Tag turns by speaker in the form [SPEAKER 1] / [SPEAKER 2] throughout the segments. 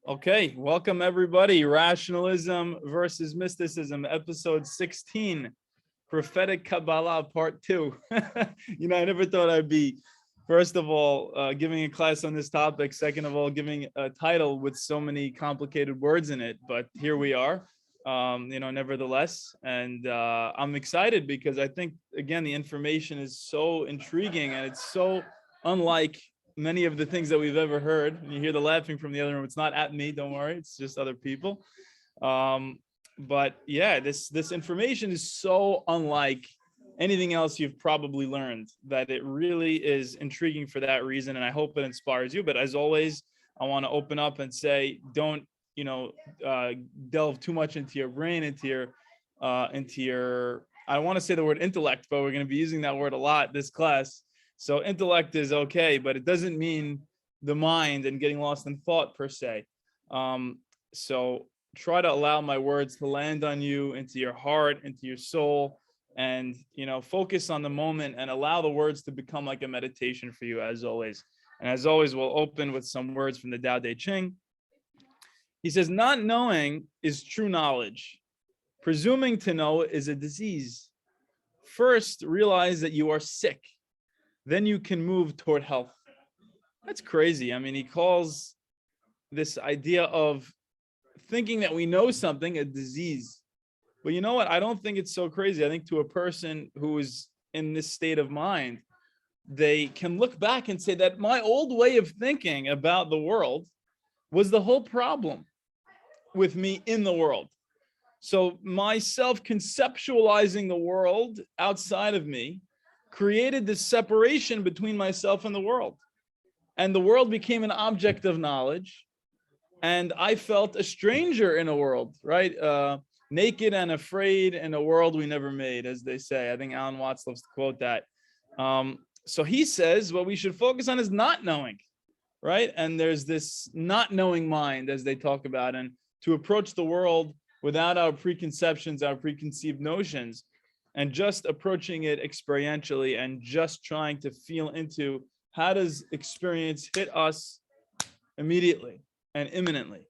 [SPEAKER 1] Okay, welcome everybody. Rationalism versus Mysticism, episode 16, Prophetic Kabbalah, part 2. I never thought I'd be, first of all, giving a class on this topic. Second of all, giving a title with so many complicated words in it. But here we are, nevertheless. And I'm excited because I think, again, the information is so intriguing and it's so unlike many of the things that we've ever heard. And you hear the laughing from the other room. It's not at me, don't worry. It's just other people. But yeah, this information is so unlike anything else you've probably learned that it really is intriguing for that reason. And I hope it inspires you. But as always, I want to open up and say, don't, delve too much into your brain, into your, I want to say the word intellect, but we're going to be using that word a lot this class. So intellect is okay, but it doesn't mean the mind and getting lost in thought per se. So try to allow my words to land on you, into your heart, into your soul, and focus on the moment and allow the words to become like a meditation for you, as always. And as always, we'll open with some words from the Tao Te Ching. He says, not knowing is true knowledge. Presuming to know is a disease. First, realize that you are sick. Then you can move toward health. That's crazy. I mean, he calls this idea of thinking that we know something a disease. But you know what? I don't think it's so crazy. I think to a person who is in this state of mind, they can look back and say that my old way of thinking about the world was the whole problem with me in the world. So my self-conceptualizing the world outside of me created this separation between myself and the world. And the world became an object of knowledge. And I felt a stranger in a world, right? Naked and afraid in a world we never made, as they say. I think Alan Watts loves to quote that. So he says what we should focus on is not knowing, right? And there's this not knowing mind, as they talk about, and to approach the world without our preconceptions, our preconceived notions, and just approaching it experientially and just trying to feel into how does experience hit us immediately and imminently.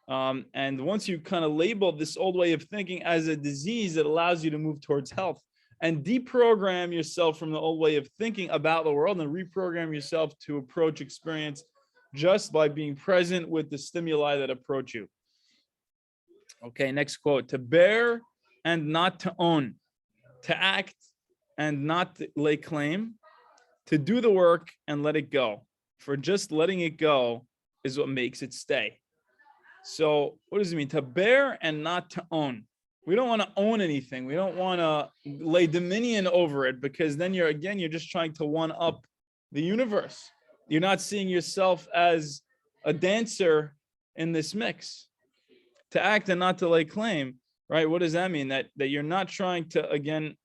[SPEAKER 1] And once you kind of label this old way of thinking as a disease, it allows you to move towards health and deprogram yourself from the old way of thinking about the world and reprogram yourself to approach experience just by being present with the stimuli that approach you. Okay, next quote. To bear and not to own. To act and not to lay claim, to do the work and let it go. For just letting it go is what makes it stay. So what does it mean? To bear and not to own. We don't want to own anything. We don't want to lay dominion over it, because then you're just trying to one up the universe. You're not seeing yourself as a dancer in this mix. To act and not to lay claim. Right? What does that mean? That you're not trying to, again,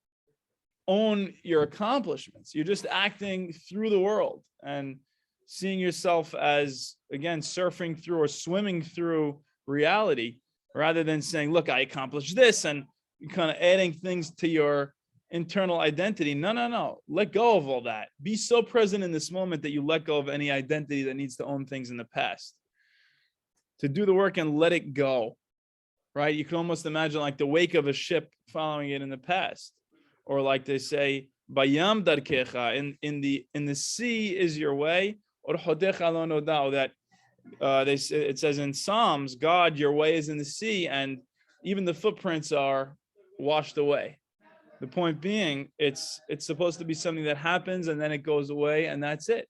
[SPEAKER 1] own your accomplishments. You're just acting through the world and seeing yourself as, again, surfing through or swimming through reality, rather than saying, look, I accomplished this, and kind of adding things to your internal identity. No. Let go of all that. Be so present in this moment that you let go of any identity that needs to own things in the past. To do the work and let it go. Right? You can almost imagine like the wake of a ship following it in the past. Or like they say, Bayam darkecha, in the sea is your way, or hodecha lo nodao, that it says in Psalms, God, your way is in the sea, and even the footprints are washed away. The point being, it's supposed to be something that happens and then it goes away and that's it.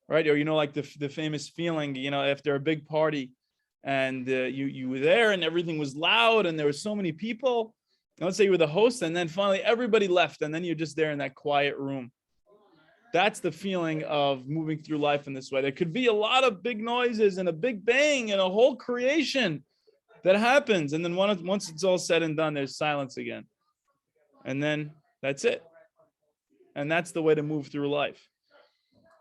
[SPEAKER 1] Right? Or like the famous feeling, after a big party, and you were there and everything was loud and there were so many people. Let's say you were the host, and then finally everybody left, and then you're just there in that quiet room. That's the feeling of moving through life in this way. There could be a lot of big noises and a big bang and a whole creation that happens, and then once it's all said and done, there's silence again, and then that's it. And that's the way to move through life.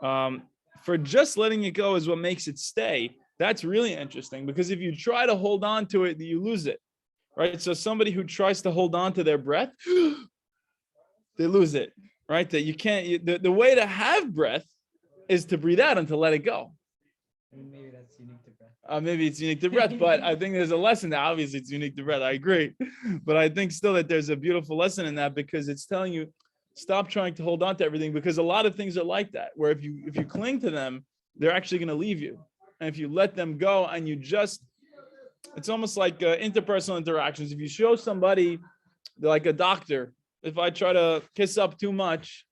[SPEAKER 1] For just letting it go is what makes it stay. That's really interesting, because if you try to hold on to it, you lose it, right? So somebody who tries to hold on to their breath, they lose it, right? That you can't, the way to have breath is to breathe out and to let it go.
[SPEAKER 2] Maybe that's unique to breath.
[SPEAKER 1] Maybe it's unique to breath, but I think there's a lesson that obviously it's unique to breath. I agree. But I think still that there's a beautiful lesson in that, because it's telling you, stop trying to hold on to everything, because a lot of things are like that, where if you cling to them, they're actually going to leave you. And if you let them go and you just, it's almost like interpersonal interactions. If you show somebody, like a doctor, if I try to kiss up too much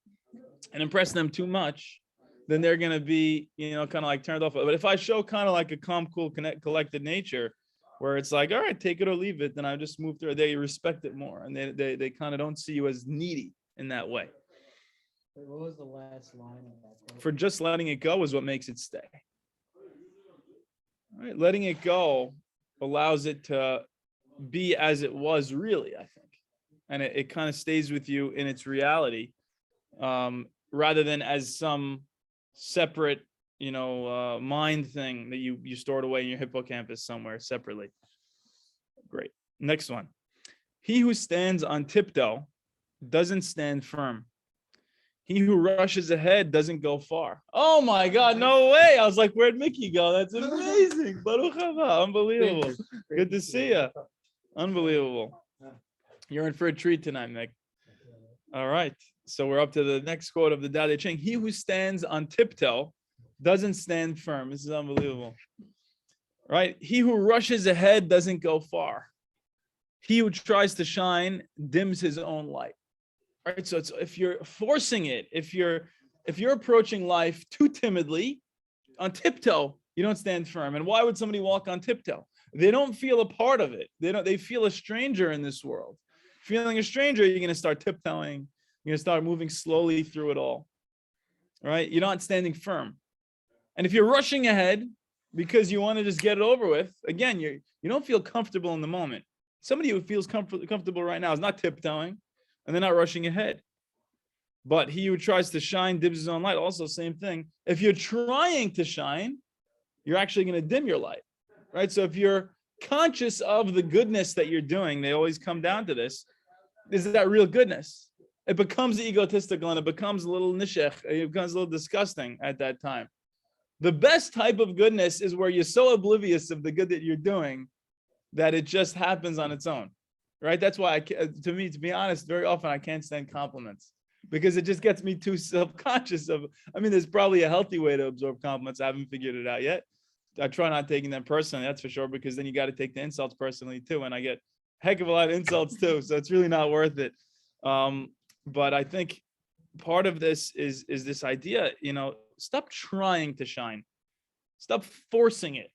[SPEAKER 1] and impress them too much, then they're going to be, kind of like turned off. But if I show kind of like a calm, cool, collected nature, where it's like, all right, take it or leave it, then I just move through it. They respect it more, and they kind of don't see you as needy in that way.
[SPEAKER 2] What was the last line of that quote?
[SPEAKER 1] For just letting it go is what makes it stay. All right, letting it go allows it to be as it was really, I think. And it kind of stays with you in its reality, rather than as some separate, mind thing that you stored away in your hippocampus somewhere separately. Great. Next one. He who stands on tiptoe doesn't stand firm. He who rushes ahead doesn't go far. Oh my God, no way. I was like, where'd Mickey go? That's amazing. Baruch haba. Unbelievable. Good to see you. Unbelievable. You're in for a treat tonight, Mick. All right. So we're up to the next quote of the Tao Te Ching. He who stands on tiptoe doesn't stand firm. This is unbelievable. Right? He who rushes ahead doesn't go far. He who tries to shine dims his own light. Right? So if you're forcing it, if you're approaching life too timidly, on tiptoe, you don't stand firm. And why would somebody walk on tiptoe? They don't feel a part of it. They feel a stranger in this world. Feeling a stranger, you're going to start tiptoeing. You're going to start moving slowly through it all. Right? You're not standing firm. And if you're rushing ahead because you want to just get it over with, again, you don't feel comfortable in the moment. Somebody who feels comfortable right now is not tiptoeing, and they're not rushing ahead. But he who tries to shine dims his own light. Also, same thing. If you're trying to shine, you're actually going to dim your light. Right? So if you're conscious of the goodness that you're doing, they always come down to this. Is that real goodness? It becomes egotistical and it becomes a little nishech. It becomes a little disgusting at that time. The best type of goodness is where you're so oblivious of the good that you're doing that it just happens on its own. Right? That's why, to be honest, very often I can't stand compliments, because it just gets me too self-conscious of, there's probably a healthy way to absorb compliments. I haven't figured it out yet. I try not taking them personally, that's for sure, because then you got to take the insults personally too. And I get a heck of a lot of insults too. So it's really not worth it. But I think part of this is this idea, stop trying to shine. Stop forcing it.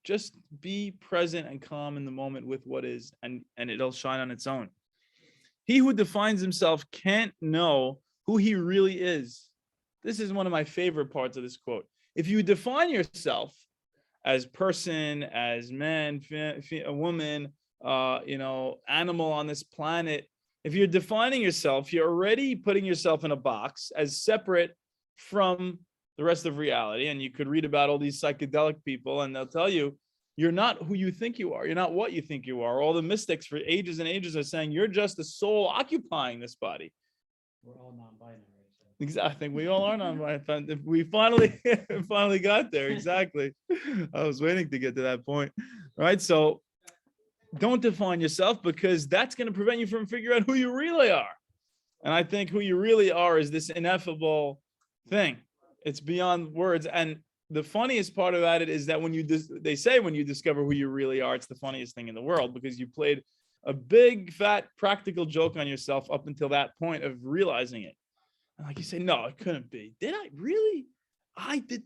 [SPEAKER 1] Just be present and calm in the moment with what is, and it'll shine on its own. He who defines himself can't know who he really is. This is one of my favorite parts of this quote. If you define yourself as person, as man, a woman, animal on this planet, if you're defining yourself, you're already putting yourself in a box as separate from the rest of reality. And you could read about all these psychedelic people, and they'll tell you, you're not who you think you are. You're not what you think you are. All the mystics for ages and ages are saying you're just a soul occupying this body.
[SPEAKER 2] We're all non-binary. So.
[SPEAKER 1] Exactly. We all are non-binary. We finally got there. Exactly. I was waiting to get to that point. Right. So don't define yourself, because that's going to prevent you from figuring out who you really are. And I think who you really are is this ineffable thing. It's beyond words. And the funniest part about it is that they say when you discover who you really are, it's the funniest thing in the world, because you played a big, fat, practical joke on yourself up until that point of realizing it. And like you say, no, it couldn't be. Did I really? I did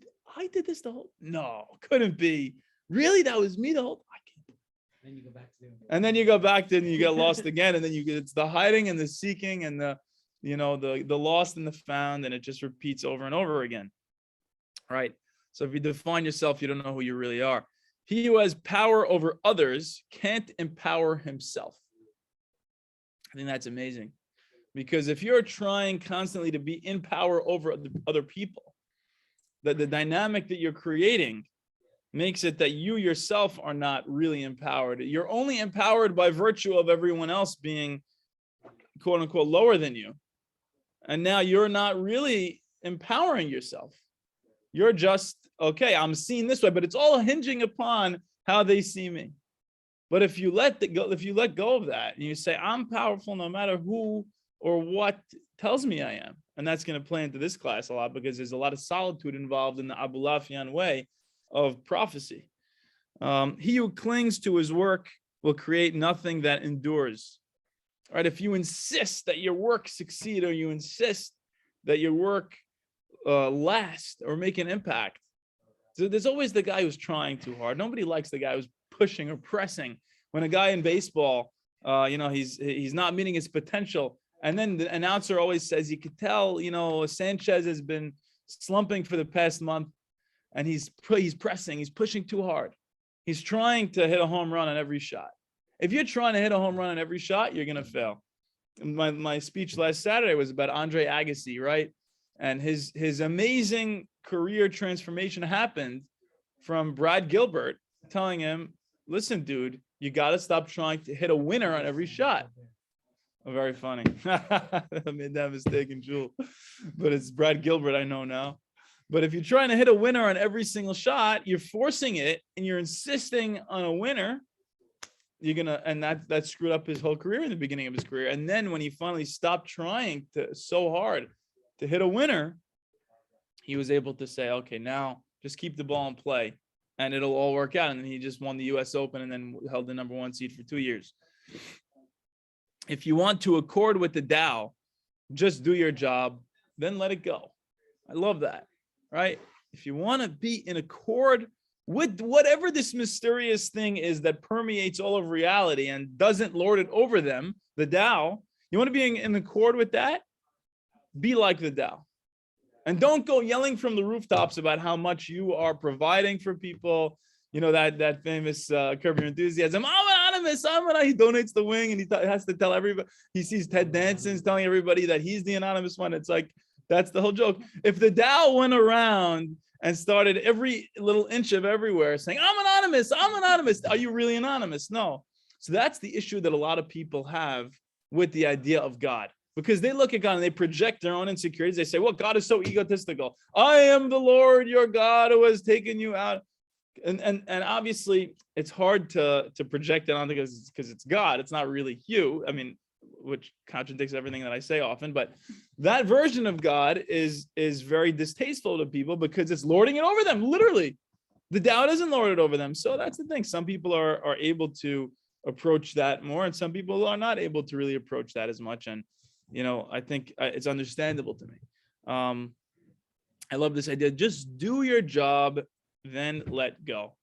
[SPEAKER 1] this the whole, no, couldn't be. Really? That was me the whole, I can't.
[SPEAKER 2] Then you go back to doing it.
[SPEAKER 1] And then you go back to it and you get lost again. And then it's the hiding and the seeking and the lost and the found, and it just repeats over and over again. Right? So if you define yourself, you don't know who you really are. He who has power over others can't empower himself. I think that's amazing. Because if you're trying constantly to be in power over other people, that the dynamic that you're creating makes it that you yourself are not really empowered. You're only empowered by virtue of everyone else being, quote unquote, lower than you. And now you're not really empowering yourself. You're just okay, I'm seen this way, but it's all hinging upon how they see me. But if you let go of that and you say, I'm powerful no matter who or what tells me I am. And that's going to play into this class a lot because there's a lot of solitude involved in the Abulafian way of prophecy. He who clings to his work will create nothing that endures. Right? If you insist that your work succeed, or you insist that your work last or make an impact, so there's always the guy who's trying too hard. Nobody likes the guy who's pushing or pressing. When a guy in baseball, he's not meeting his potential, and then the announcer always says, you could tell, Sanchez has been slumping for the past month, and he's pressing, he's pushing too hard. He's trying to hit a home run on every shot. If you're trying to hit a home run on every shot, you're gonna fail. My speech last Saturday was about Andre Agassi, right? And his amazing career transformation happened from Brad Gilbert telling him, listen, dude, you got to stop trying to hit a winner on every shot. Oh, very funny. I made that mistake in Jewel. But it's Brad Gilbert I know now. But if you're trying to hit a winner on every single shot, you're forcing it and you're insisting on a winner, and that screwed up his whole career in the beginning of his career. And then when he finally stopped trying so hard to hit a winner, he was able to say, okay, now just keep the ball in play and it'll all work out. And then he just won the US Open and then held the #1 seed for 2 years. If you want to accord with the Tao, just do your job, then let it go. I love that, right? If you want to be in accord with whatever this mysterious thing is that permeates all of reality and doesn't lord it over them, the Tao, you want to be in accord with that? Be like the Tao. And don't go yelling from the rooftops about how much you are providing for people. You know, that famous Curb Your Enthusiasm, I'm anonymous, he donates the wing and he has to tell everybody. He sees Ted Danson's telling everybody that he's the anonymous one. It's like, that's the whole joke. If the Tao went around and started every little inch of everywhere saying, I'm anonymous, are you really anonymous? No. So that's the issue that a lot of people have with the idea of God. Because they look at God and they project their own insecurities. They say, well, God is so egotistical. I am the Lord, your God, who has taken you out. And obviously, it's hard to project it on because it's God. It's not really you. I mean, which contradicts everything that I say often. But that version of God is very distasteful to people because it's lording it over them, literally. The Tao doesn't lord it over them. So that's the thing. Some people are able to approach that more, and some people are not able to really approach that as much. And I think it's understandable to me. I love this idea. Just do your job, then let go.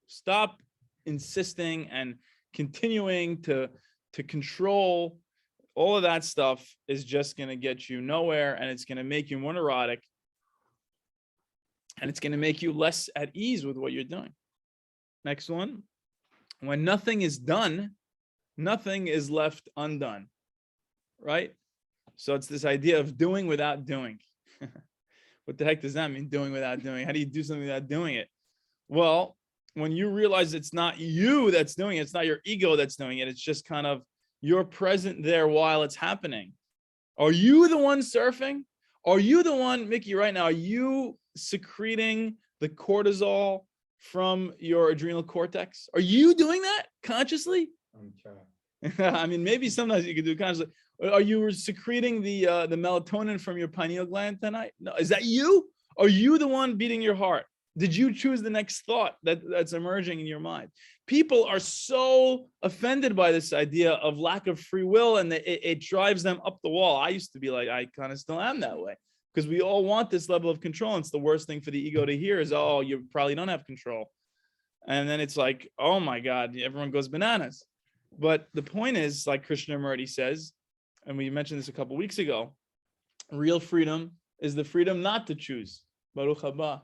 [SPEAKER 1] Stop insisting and continuing to control. All of that stuff is just going to get you nowhere, and it's going to make you more neurotic, and it's going to make you less at ease with what you're doing. Next one. When nothing is done, nothing is left undone. Right? So it's this idea of doing without doing. What the heck does that mean, doing without doing? How do you do something without doing it? Well, when you realize it's not you that's doing it, it's not your ego that's doing it, it's just kind of you're present there while it's happening. Are you the one surfing? Are you the one, Mickey, right now, are you secreting the cortisol from your adrenal cortex? Are you doing that consciously?
[SPEAKER 2] I'm trying.
[SPEAKER 1] I mean, maybe sometimes you can do it consciously. Are you secreting the melatonin from your pineal gland tonight? No. Is that you? Are you the one beating your heart? Did you choose the next thought that's emerging in your mind? People are so offended by this idea of lack of free will, and it drives them up the wall. I used to be like, I kind of still am that way, because we all want this level of control. And it's the worst thing for the ego to hear is, oh, you probably don't have control. And then it's like, oh my God, everyone goes bananas. But the point is, like Krishnamurti says, and we mentioned this a couple of weeks ago, real freedom is the freedom not to choose. Baruch haba.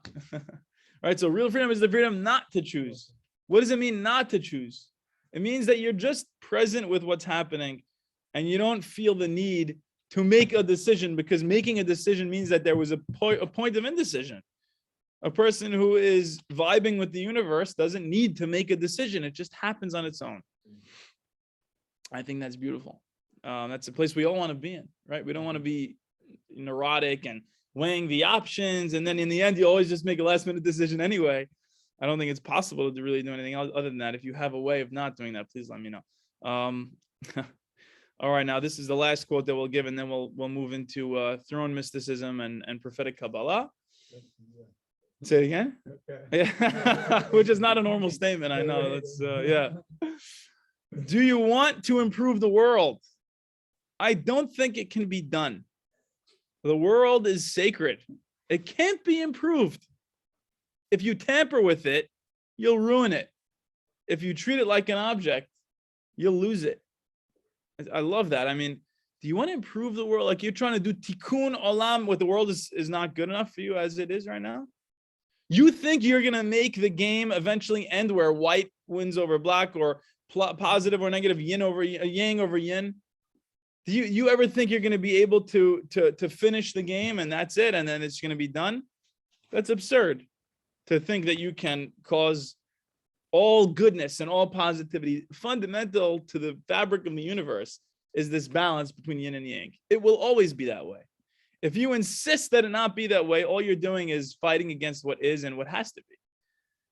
[SPEAKER 1] Right? So real freedom is the freedom not to choose. What does it mean not to choose? It means that you're just present with what's happening and you don't feel the need to make a decision, because making a decision means that there was a point of indecision. A person who is vibing with the universe doesn't need to make a decision. It just happens on its own. I think that's beautiful. That's a place we all want to be in, right? We don't want to be neurotic and weighing the options, and then in the end, you always just make a last minute decision anyway. I don't think it's possible to really do anything other than that. If you have a way of not doing that, please let me know. All right, now this is the last quote that we'll give, and then we'll move into throne mysticism and prophetic Kabbalah. Say it again. Okay. Yeah, which is not a normal statement. I know. That's yeah. Do you want to improve the world? I don't think it can be done. The world is sacred. It can't be improved. If you tamper with it, you'll ruin it. If you treat it like an object, you'll lose it. I love that. I mean, do you want to improve the world? Like you're trying to do tikkun olam, what the world is not good enough for you as it is right now? You think you're going to make the game eventually end where white wins over black or positive or negative, yin over yang over yin? Do you ever think you're going to be able to finish the game and that's it and then it's going to be done? That's absurd to think that you can cause all goodness and all positivity. Fundamental to the fabric of the universe is this balance between yin and yang. It will always be that way. If you insist that it not be that way, all you're doing is fighting against what is and what has to be.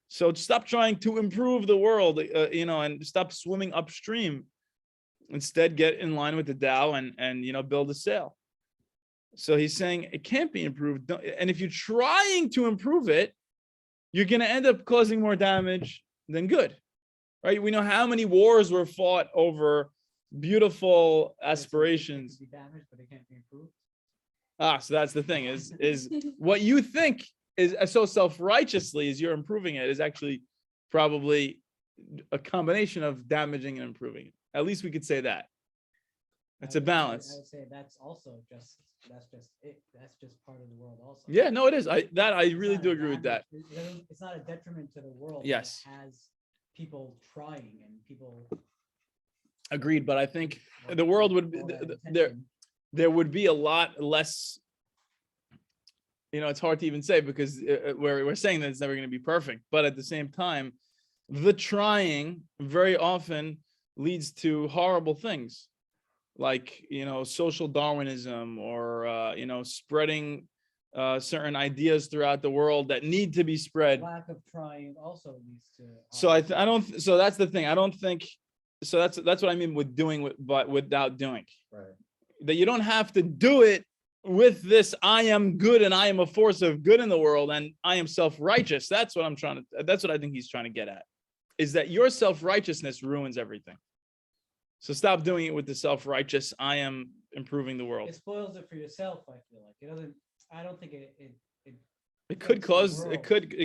[SPEAKER 1] So stop trying to improve the world, and stop swimming upstream. Instead, get in line with the Tao and build a sail. So he's saying it can't be improved. And if you're trying to improve it, you're going to end up causing more damage than good, right? We know how many wars were fought over beautiful aspirations.
[SPEAKER 2] It can be damaged, but it can't be improved.
[SPEAKER 1] So that's the thing is what you think is so self-righteously as you're improving it is actually probably a combination of damaging and improving it. At least we could say that. It's a balance.
[SPEAKER 2] I would say that's just it. That's just part of the world also.
[SPEAKER 1] Yeah, no, it is. I really do agree with that.
[SPEAKER 2] It's not a detriment to the world.
[SPEAKER 1] Yes.
[SPEAKER 2] It has people trying and people.
[SPEAKER 1] Agreed, but I think the world would be there would be a lot less. It's hard to even say because we're saying that it's never going to be perfect, but at the same time, the trying very often leads to horrible things like social Darwinism or spreading certain ideas throughout the world that need to be spread.
[SPEAKER 2] Lack of trying also leads to
[SPEAKER 1] so that's the thing. I don't think so. That's what I mean with doing but without doing.
[SPEAKER 2] Right.
[SPEAKER 1] That you don't have to do it with this I am good and I am a force of good in the world and I am self-righteous. That's what I think he's trying to get at, is that your self-righteousness ruins everything. So stop doing it with the self-righteous I am improving the world.
[SPEAKER 2] It spoils it for yourself, I feel like. I don't think
[SPEAKER 1] it could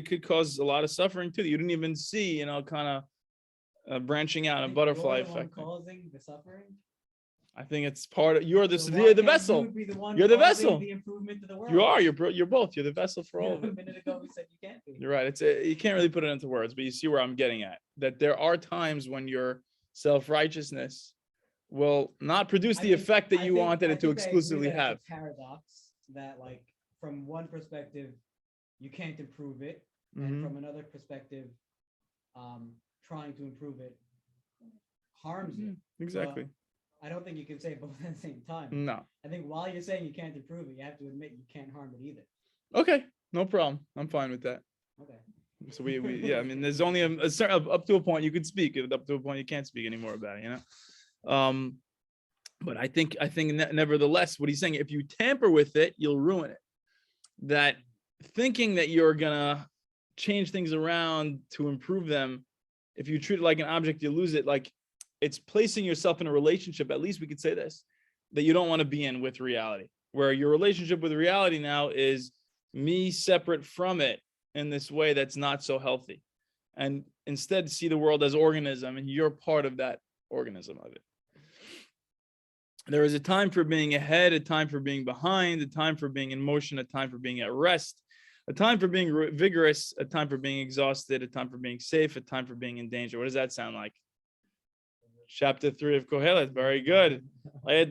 [SPEAKER 1] could cause a lot of suffering too. You didn't even see, kind of branching out a butterfly effect.
[SPEAKER 2] Causing the suffering?
[SPEAKER 1] I think it's part of you're the vessel. You're the vessel.
[SPEAKER 2] The improvement to the world.
[SPEAKER 1] You are. You're both. You're the vessel for all of it.
[SPEAKER 2] A minute ago we said you can't be.
[SPEAKER 1] You're right. You can't really put it into words, but you see where I'm getting at. That there are times when your self-righteousness will not produce the effect that you wanted it to exclusively have.
[SPEAKER 2] It's a paradox that, like, from one perspective, you can't improve it, and from another perspective, trying to improve it harms it.
[SPEAKER 1] Exactly.
[SPEAKER 2] I don't think you can say both at the same time.
[SPEAKER 1] No.
[SPEAKER 2] I think while you're saying you can't improve it, you have to admit you can't harm it either.
[SPEAKER 1] Okay, no problem. I'm fine with that.
[SPEAKER 2] Okay.
[SPEAKER 1] So we I mean, there's only a certain up to a point you could speak. Up to a point you can't speak anymore about it. But I think nevertheless, what he's saying, if you tamper with it, you'll ruin it. That thinking that you're gonna change things around to improve them, if you treat it like an object, you lose it. Like, it's placing yourself in a relationship, at least we could say this, that you don't want to be in with reality, where your relationship with reality now is me separate from it in this way that's not so healthy. And instead see the world as organism and you're part of that organism of it. There is a time for being ahead, a time for being behind, a time for being in motion, a time for being at rest, a time for being vigorous, a time for being exhausted, a time for being safe, a time for being in danger. What does that sound like? Chapter 3 of Kohelet, very good. A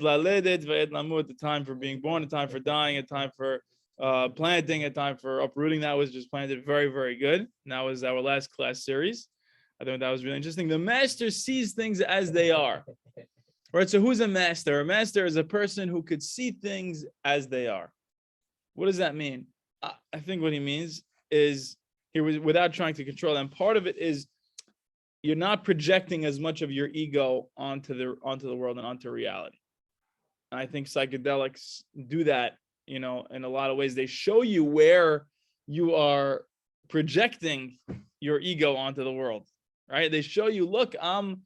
[SPEAKER 1] time for being born, a time for dying, a time for planting, a time for uprooting. That was just planted. Very, very good. And that was our last class series. I thought that was really interesting. The master sees things as they are. Right, so who's a master? A master is a person who could see things as they are. What does that mean? I think what he means is he was without trying to control them. Part of it is you're not projecting as much of your ego onto the world and onto reality. And I think psychedelics do that, in a lot of ways. They show you where you are projecting your ego onto the world, right? They show you, look, I'm,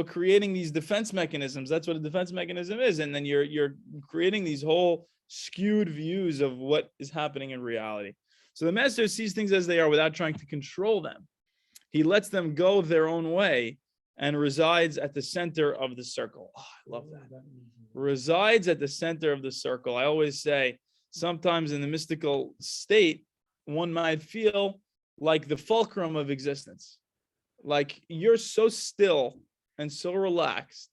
[SPEAKER 1] creating these defense mechanisms. That's what a defense mechanism is. And then you're creating these whole skewed views of what is happening in reality. So the master sees things as they are without trying to control them. He lets them go their own way and resides at the center of the circle. Oh, I love that. Resides at the center of the circle. I always say, sometimes in the mystical state, one might feel like the fulcrum of existence. Like you're so still and so relaxed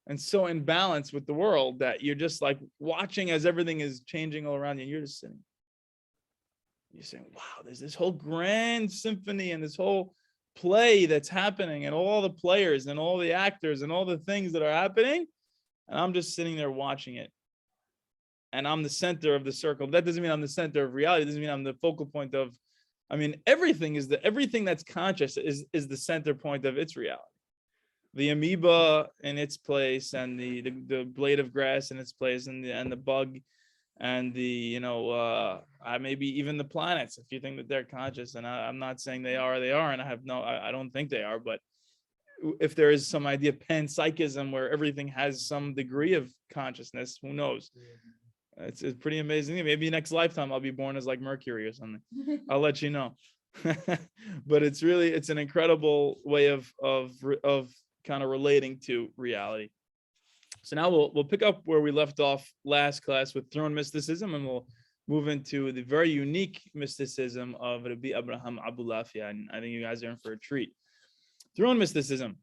[SPEAKER 1] and so in balance with the world that you're just like watching as everything is changing all around you, and you're just sitting. You're saying, wow, there's this whole grand symphony and this whole play that's happening, and all the players and all the actors and all the things that are happening, and I'm just sitting there watching it. And I'm the center of the circle. That doesn't mean I'm the center of reality. It doesn't mean I'm the focal point of, everything that's conscious is the center point of its reality. The amoeba in its place, and the blade of grass in its place, and the bug, and maybe even the planets, if you think that they're conscious. And I'm not saying they are or they aren't. I don't think they are. But if there is some idea of panpsychism where everything has some degree of consciousness, who knows? It's pretty amazing. Maybe next lifetime I'll be born as like Mercury or something. I'll let you know. But it's an incredible way of kind of relating to reality. So now we'll pick up where we left off last class with throne mysticism, and we'll move into the very unique mysticism of Rabbi Abraham Abulafia. And I think you guys are in for a treat. Throne mysticism.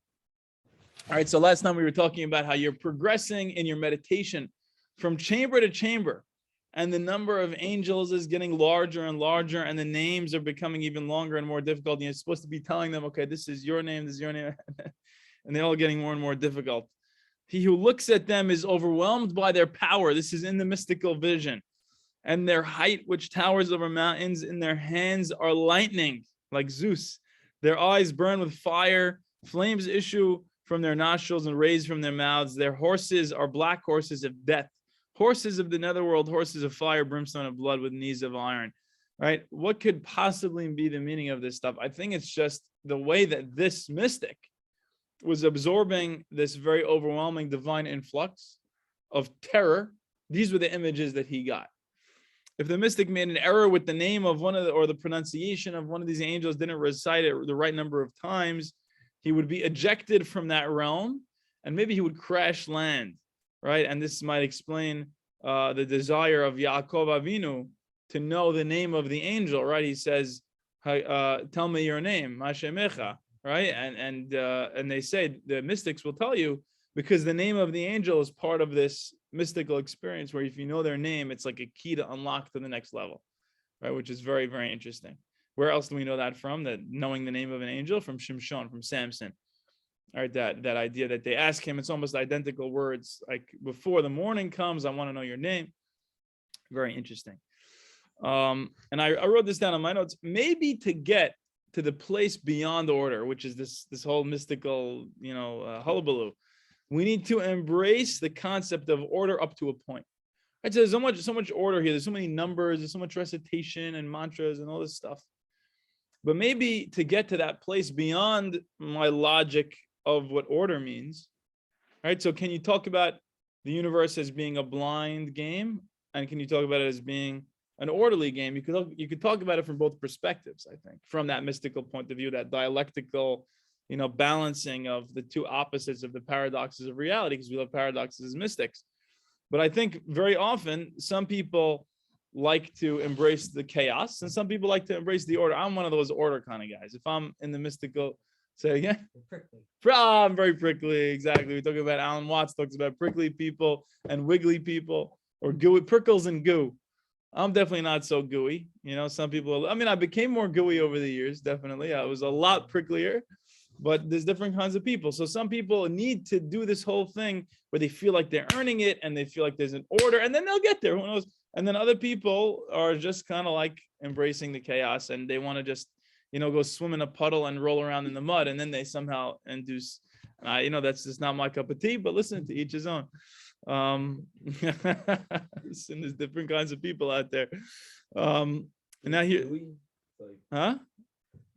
[SPEAKER 1] All right, so last time we were talking about how you're progressing in your meditation from chamber to chamber, and the number of angels is getting larger and larger, and the names are becoming even longer and more difficult. And you're supposed to be telling them, okay, this is your name, this is your name. And they're all getting more and more difficult. He who looks at them is overwhelmed by their power. This is in the mystical vision. And their height, which towers over mountains, in their hands are lightning, like Zeus. Their eyes burn with fire. Flames issue from their nostrils and rays from their mouths. Their horses are black horses of death. Horses of the netherworld, horses of fire, brimstone of blood with knees of iron. Right? What could possibly be the meaning of this stuff? I think it's just the way that this mystic was absorbing this very overwhelming divine influx of terror. These were the images that he got. If the mystic made an error with the name of or the pronunciation of one of these angels, didn't recite it the right number of times, he would be ejected from that realm, and maybe he would crash land, right? And this might explain the desire of Yaakov Avinu to know the name of the angel, right? He says, tell me your name, Mashemecha. Right, and they say the mystics will tell you, because the name of the angel is part of this mystical experience where if you know their name, it's like a key to unlock to the next level, right? Which is very, very interesting. Where else do we know that from? That knowing the name of an angel? From Shimshon, from Samson. All right, that idea that they ask him, it's almost identical words, like before the morning comes, I want to know your name. Very interesting. And I wrote this down on my notes. Maybe to get to the place beyond order, which is this whole mystical, hullabaloo, we need to embrace the concept of order up to a point. Right? So there's so much order here. There's so many numbers. There's so much recitation and mantras and all this stuff. But maybe to get to that place beyond my logic of what order means, right? So can you talk about the universe as being a blind game, and can you talk about it as being an orderly game? You could talk about it from both perspectives, I think, from that mystical point of view, that dialectical, balancing of the two opposites of the paradoxes of reality, because we love paradoxes as mystics. But I think very often some people like to embrace the chaos, and some people like to embrace the order. I'm one of those order kind of guys. If I'm in the mystical, say again.
[SPEAKER 2] Prickly.
[SPEAKER 1] I'm very prickly. Exactly. We talk about Alan Watts talks about prickly people and wiggly people, or gooey, prickles and goo. I'm definitely not so gooey. Some people, I became more gooey over the years, definitely. I was a lot pricklier, but there's different kinds of people. So some people need to do this whole thing where they feel like they're earning it and they feel like there's an order, and then they'll get there. Who knows? And then other people are just kind of like embracing the chaos, and they want to just, go swim in a puddle and roll around in the mud, and then they somehow induce. That's just not my cup of tea. But listen, to each his own. Listen, there's different kinds of people out there. And now here, huh?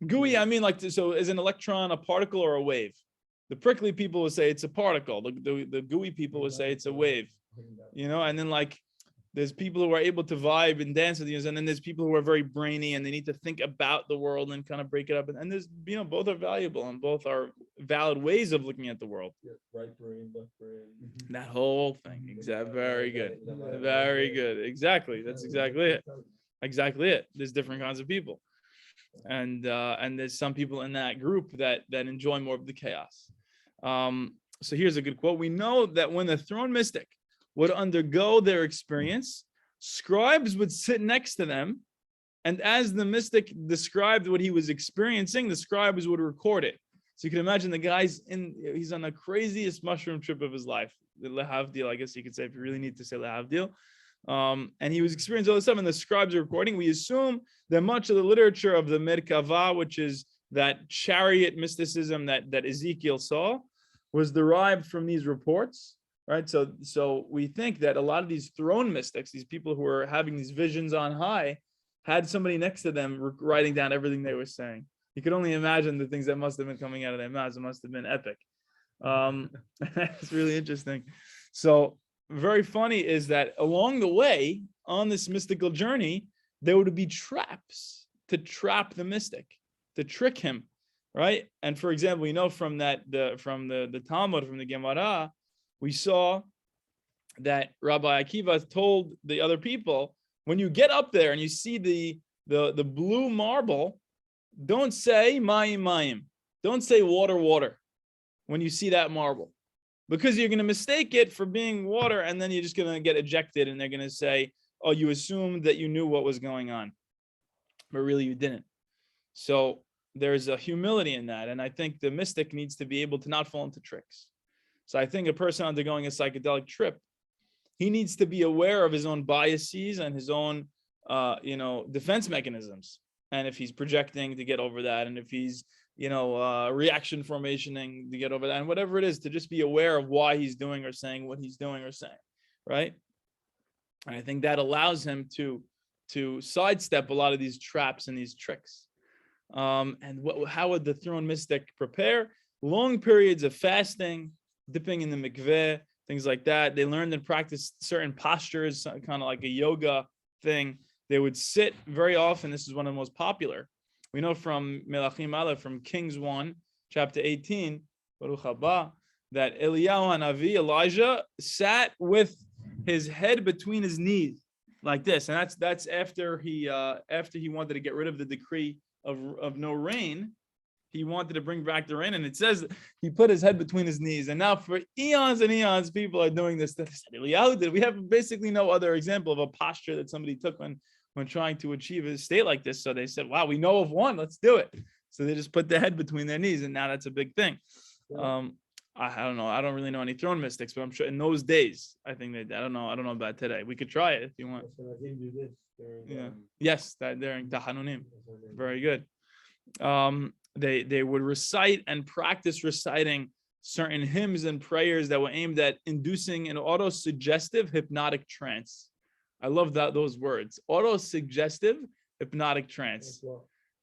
[SPEAKER 1] Gooey, I mean, so is an electron a particle or a wave? The prickly people will say it's a particle. The gooey people will say it's a wave. And then there's people who are able to vibe and dance with you, and then there's people who are very brainy and they need to think about the world and kind of break it up. And there's, both are valuable and both are valid ways of looking at the world. Yeah, right brain, left brain. That whole thing. Exactly. Very good. Very good. Exactly. That's exactly it. Exactly it. There's different kinds of people. And there's some people in that group that enjoy more of the chaos. So here's a good quote. We know that when the throne mystic would undergo their experience, scribes would sit next to them, and as the mystic described what he was experiencing, the scribes would record it. So you can imagine the guy's he's on the craziest mushroom trip of his life, the lehavdil, I guess you could say, if you really need to say lehavdil. And he was experiencing all this stuff, and the scribes are recording. We assume that much of the literature of the Merkava, which is that chariot mysticism that Ezekiel saw, was derived from these reports. Right, so we think that a lot of these throne mystics, these people who are having these visions on high, had somebody next to them writing down everything they were saying. You could only imagine the things that must have been coming out of their mouths. It must have been epic. It's really interesting. So very funny is that along the way on this mystical journey, there would be traps to trap the mystic, to trick him, right? And for example, we know from the Talmud, from the Gemara, we saw that Rabbi Akiva told the other people, when you get up there and you see the blue marble, don't say mayim mayim. Don't say water, water when you see that marble, because you're going to mistake it for being water, and then you're just going to get ejected, and they're going to say, oh, you assumed that you knew what was going on, but really you didn't. So there's a humility in that, and I think the mystic needs to be able to not fall into tricks. So I think a person undergoing a psychedelic trip, he needs to be aware of his own biases and his own, defense mechanisms. And if he's projecting, to get over that, and if he's, reaction formationing, to get over that, and whatever it is, to just be aware of why he's doing or saying what he's doing or saying, right? And I think that allows him to sidestep a lot of these traps and these tricks. How would the throne mystic prepare? Long periods of fasting, dipping in the mikveh, things like that. They learned and practiced certain postures, kind of like a yoga thing. They would sit very often. This is one of the most popular. We know from Melachim Aleph, from Kings 1, chapter 18, Baruch haba, that Eliyahu Hanavi, Elijah, sat with his head between his knees like this. And that's after he wanted to get rid of the decree of no rain. He wanted to bring back the rain, and it says he put his head between his knees. And now for eons and eons, people are doing this. We have basically no other example of a posture that somebody took when trying to achieve a state like this. So they said, wow, we know of one, let's do it. So they just put the head between their knees, and now that's a big thing. Yeah. I don't know. I don't really know any throne mystics, but I'm sure in those days, I think I don't know about today. We could try it if you want. Yes, that during Tahanunim. Very good. They would recite and practice reciting certain hymns and prayers that were aimed at inducing an auto-suggestive hypnotic trance. I love those words. Auto-suggestive hypnotic trance.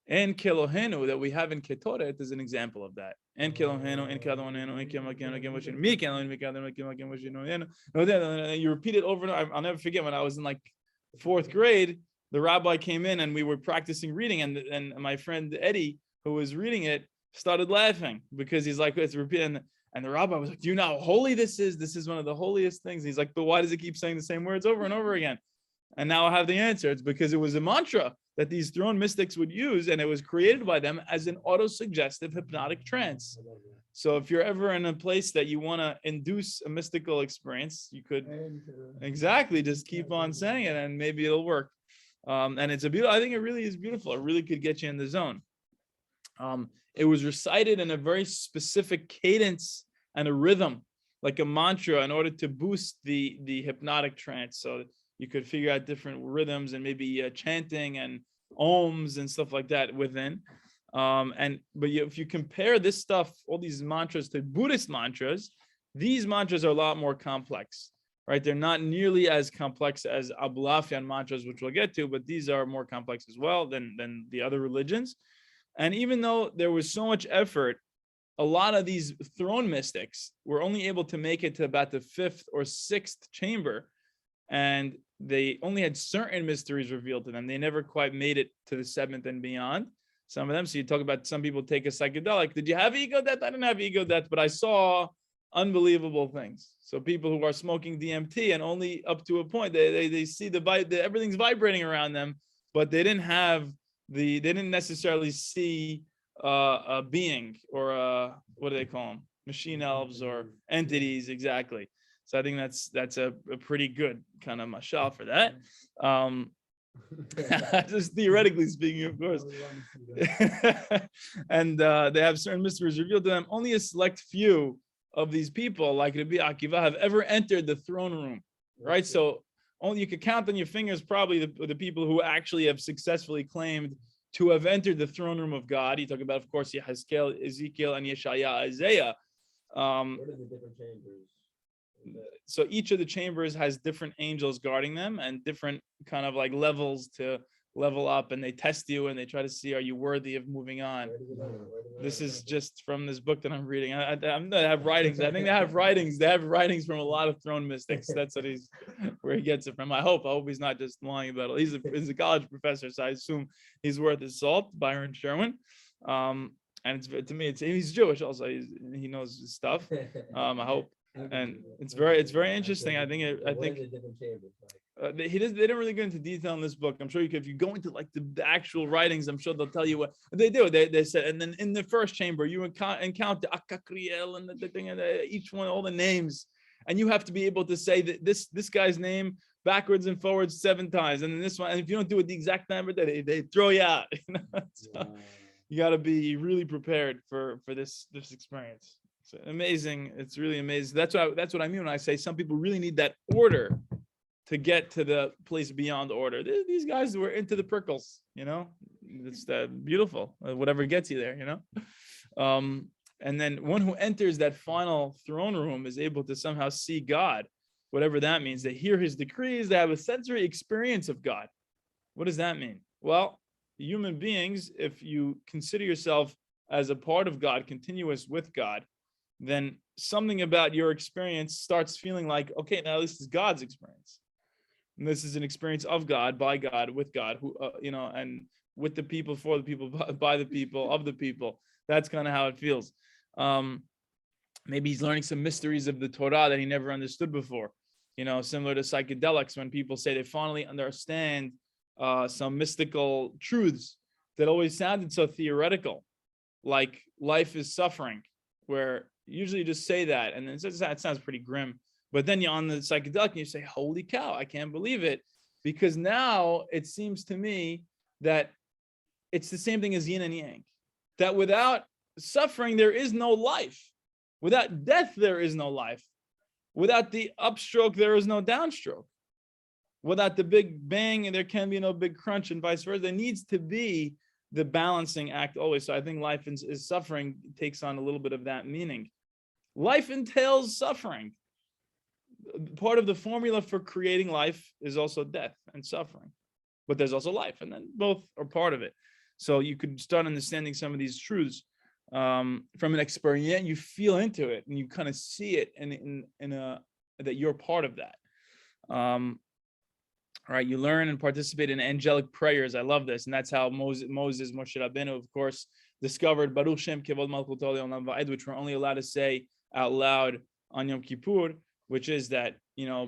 [SPEAKER 1] And Kelohenu that we have in Ketoret is an example of that. And Kelohenu, and Kelohenu, and Kelohenu, you repeat it over and over. I'll never forget when I was in like 4th grade, the rabbi came in and we were practicing reading, and my friend Eddie, who was reading it, started laughing because he's like, it's repeating. And the rabbi was like, do you know how holy this is? This is one of the holiest things. He's like, but why does it keep saying the same words over and over again? And now I have the answer. It's because it was a mantra that these throne mystics would use, and it was created by them as an auto-suggestive hypnotic trance. So if you're ever in a place that you want to induce a mystical experience, you could exactly just keep on saying it, and maybe it'll work. And it's I think it really is beautiful. It really could get you in the zone. It was recited in a very specific cadence and a rhythm, like a mantra, in order to boost the hypnotic trance. So You could figure out different rhythms and maybe chanting and ohms and stuff like that within. If you compare this stuff, all these mantras, to Buddhist mantras, these mantras are a lot more complex, right? They're not nearly as complex as Abulafian mantras, which we'll get to, but these are more complex as well than the other religions. And even though there was so much effort, a lot of these throne mystics were only able to make it to about the 5th or 6th chamber, and they only had certain mysteries revealed to them. They never quite made it to the 7th and beyond. Some of them. So you talk about some people take a psychedelic. Did you have ego death? I didn't have ego death, but I saw unbelievable things. So people who are smoking DMT and only up to a point, they see everything's vibrating around them, but they didn't necessarily see a being or what do they call them? Machine elves or entities, exactly. So I think that's a pretty good kind of mashal for that. Just theoretically speaking, of course. And they have certain mysteries revealed to them. Only a select few of these people, like Rabbi Akiva, have ever entered the throne room, right? So only you could count on your fingers probably the people who actually have successfully claimed to have entered the throne room of God. You talk about, of course, Yehezkel, Ezekiel, and Yeshaya, Isaiah.
[SPEAKER 3] What are the different chambers?
[SPEAKER 1] So each of the chambers has different angels guarding them and different kind of like levels to level up, and they test you and they try to see, are you worthy of moving on? This is just from this book that I'm reading. I have writings. I think they have writings. They have writings from a lot of throne mystics. That's where he gets it from. I hope he's not just lying about it. He's a college professor, so I assume he's worth his salt. Byron Sherwin. And to me, he's Jewish also. He knows his stuff. I hope. And it's very interesting. They didn't really go into detail in this book. I'm sure if you go into like the actual writings, I'm sure they'll tell you what they do. They said, and then in the first chamber you encounter Akakriel and the thing, and each one, all the names, and you have to be able to say that this guy's name backwards and forwards 7 times, and then this one, and if you don't do it the exact number, they throw you out. So you got to be really prepared for this experience. It's amazing. It's really amazing. That's what I mean when I say some people really need that order to get to the place beyond order. These guys were into the prickles, It's beautiful. Whatever gets you there, And then one who enters that final throne room is able to somehow see God, whatever that means. They hear his decrees. They have a sensory experience of God. What does that mean? Well, human beings, if you consider yourself as a part of God, continuous with God, then something about your experience starts feeling like, okay, now this is God's experience. And this is an experience of God, by God, with God, who, and with the people, for the people, by the people, of the people. That's kind of how it feels. Maybe he's learning some mysteries of the Torah that he never understood before. Similar to psychedelics, when people say they finally understand some mystical truths that always sounded so theoretical, like life is suffering, where usually you just say that, and then it sounds pretty grim. But then you're on the psychedelic and you say, holy cow, I can't believe it. Because now it seems to me that it's the same thing as yin and yang. That without suffering, there is no life. Without death, there is no life. Without the upstroke, there is no downstroke. Without the big bang, there can be no big crunch, and vice versa. There needs to be the balancing act always. So I think life is suffering takes on a little bit of that meaning. Life entails suffering. Part of the formula for creating life is also death and suffering, but there's also life, and then both are part of it. So you could start understanding some of these truths from an experience. You feel into it, and you kind of see it that you're part of that. All right, you learn and participate in angelic prayers. I love this, and that's how Moshe Rabbeinu, of course, discovered Baruch Shem Kevod Malchut Olam Va'ed, which we're only allowed to say out loud on Yom Kippur, which is that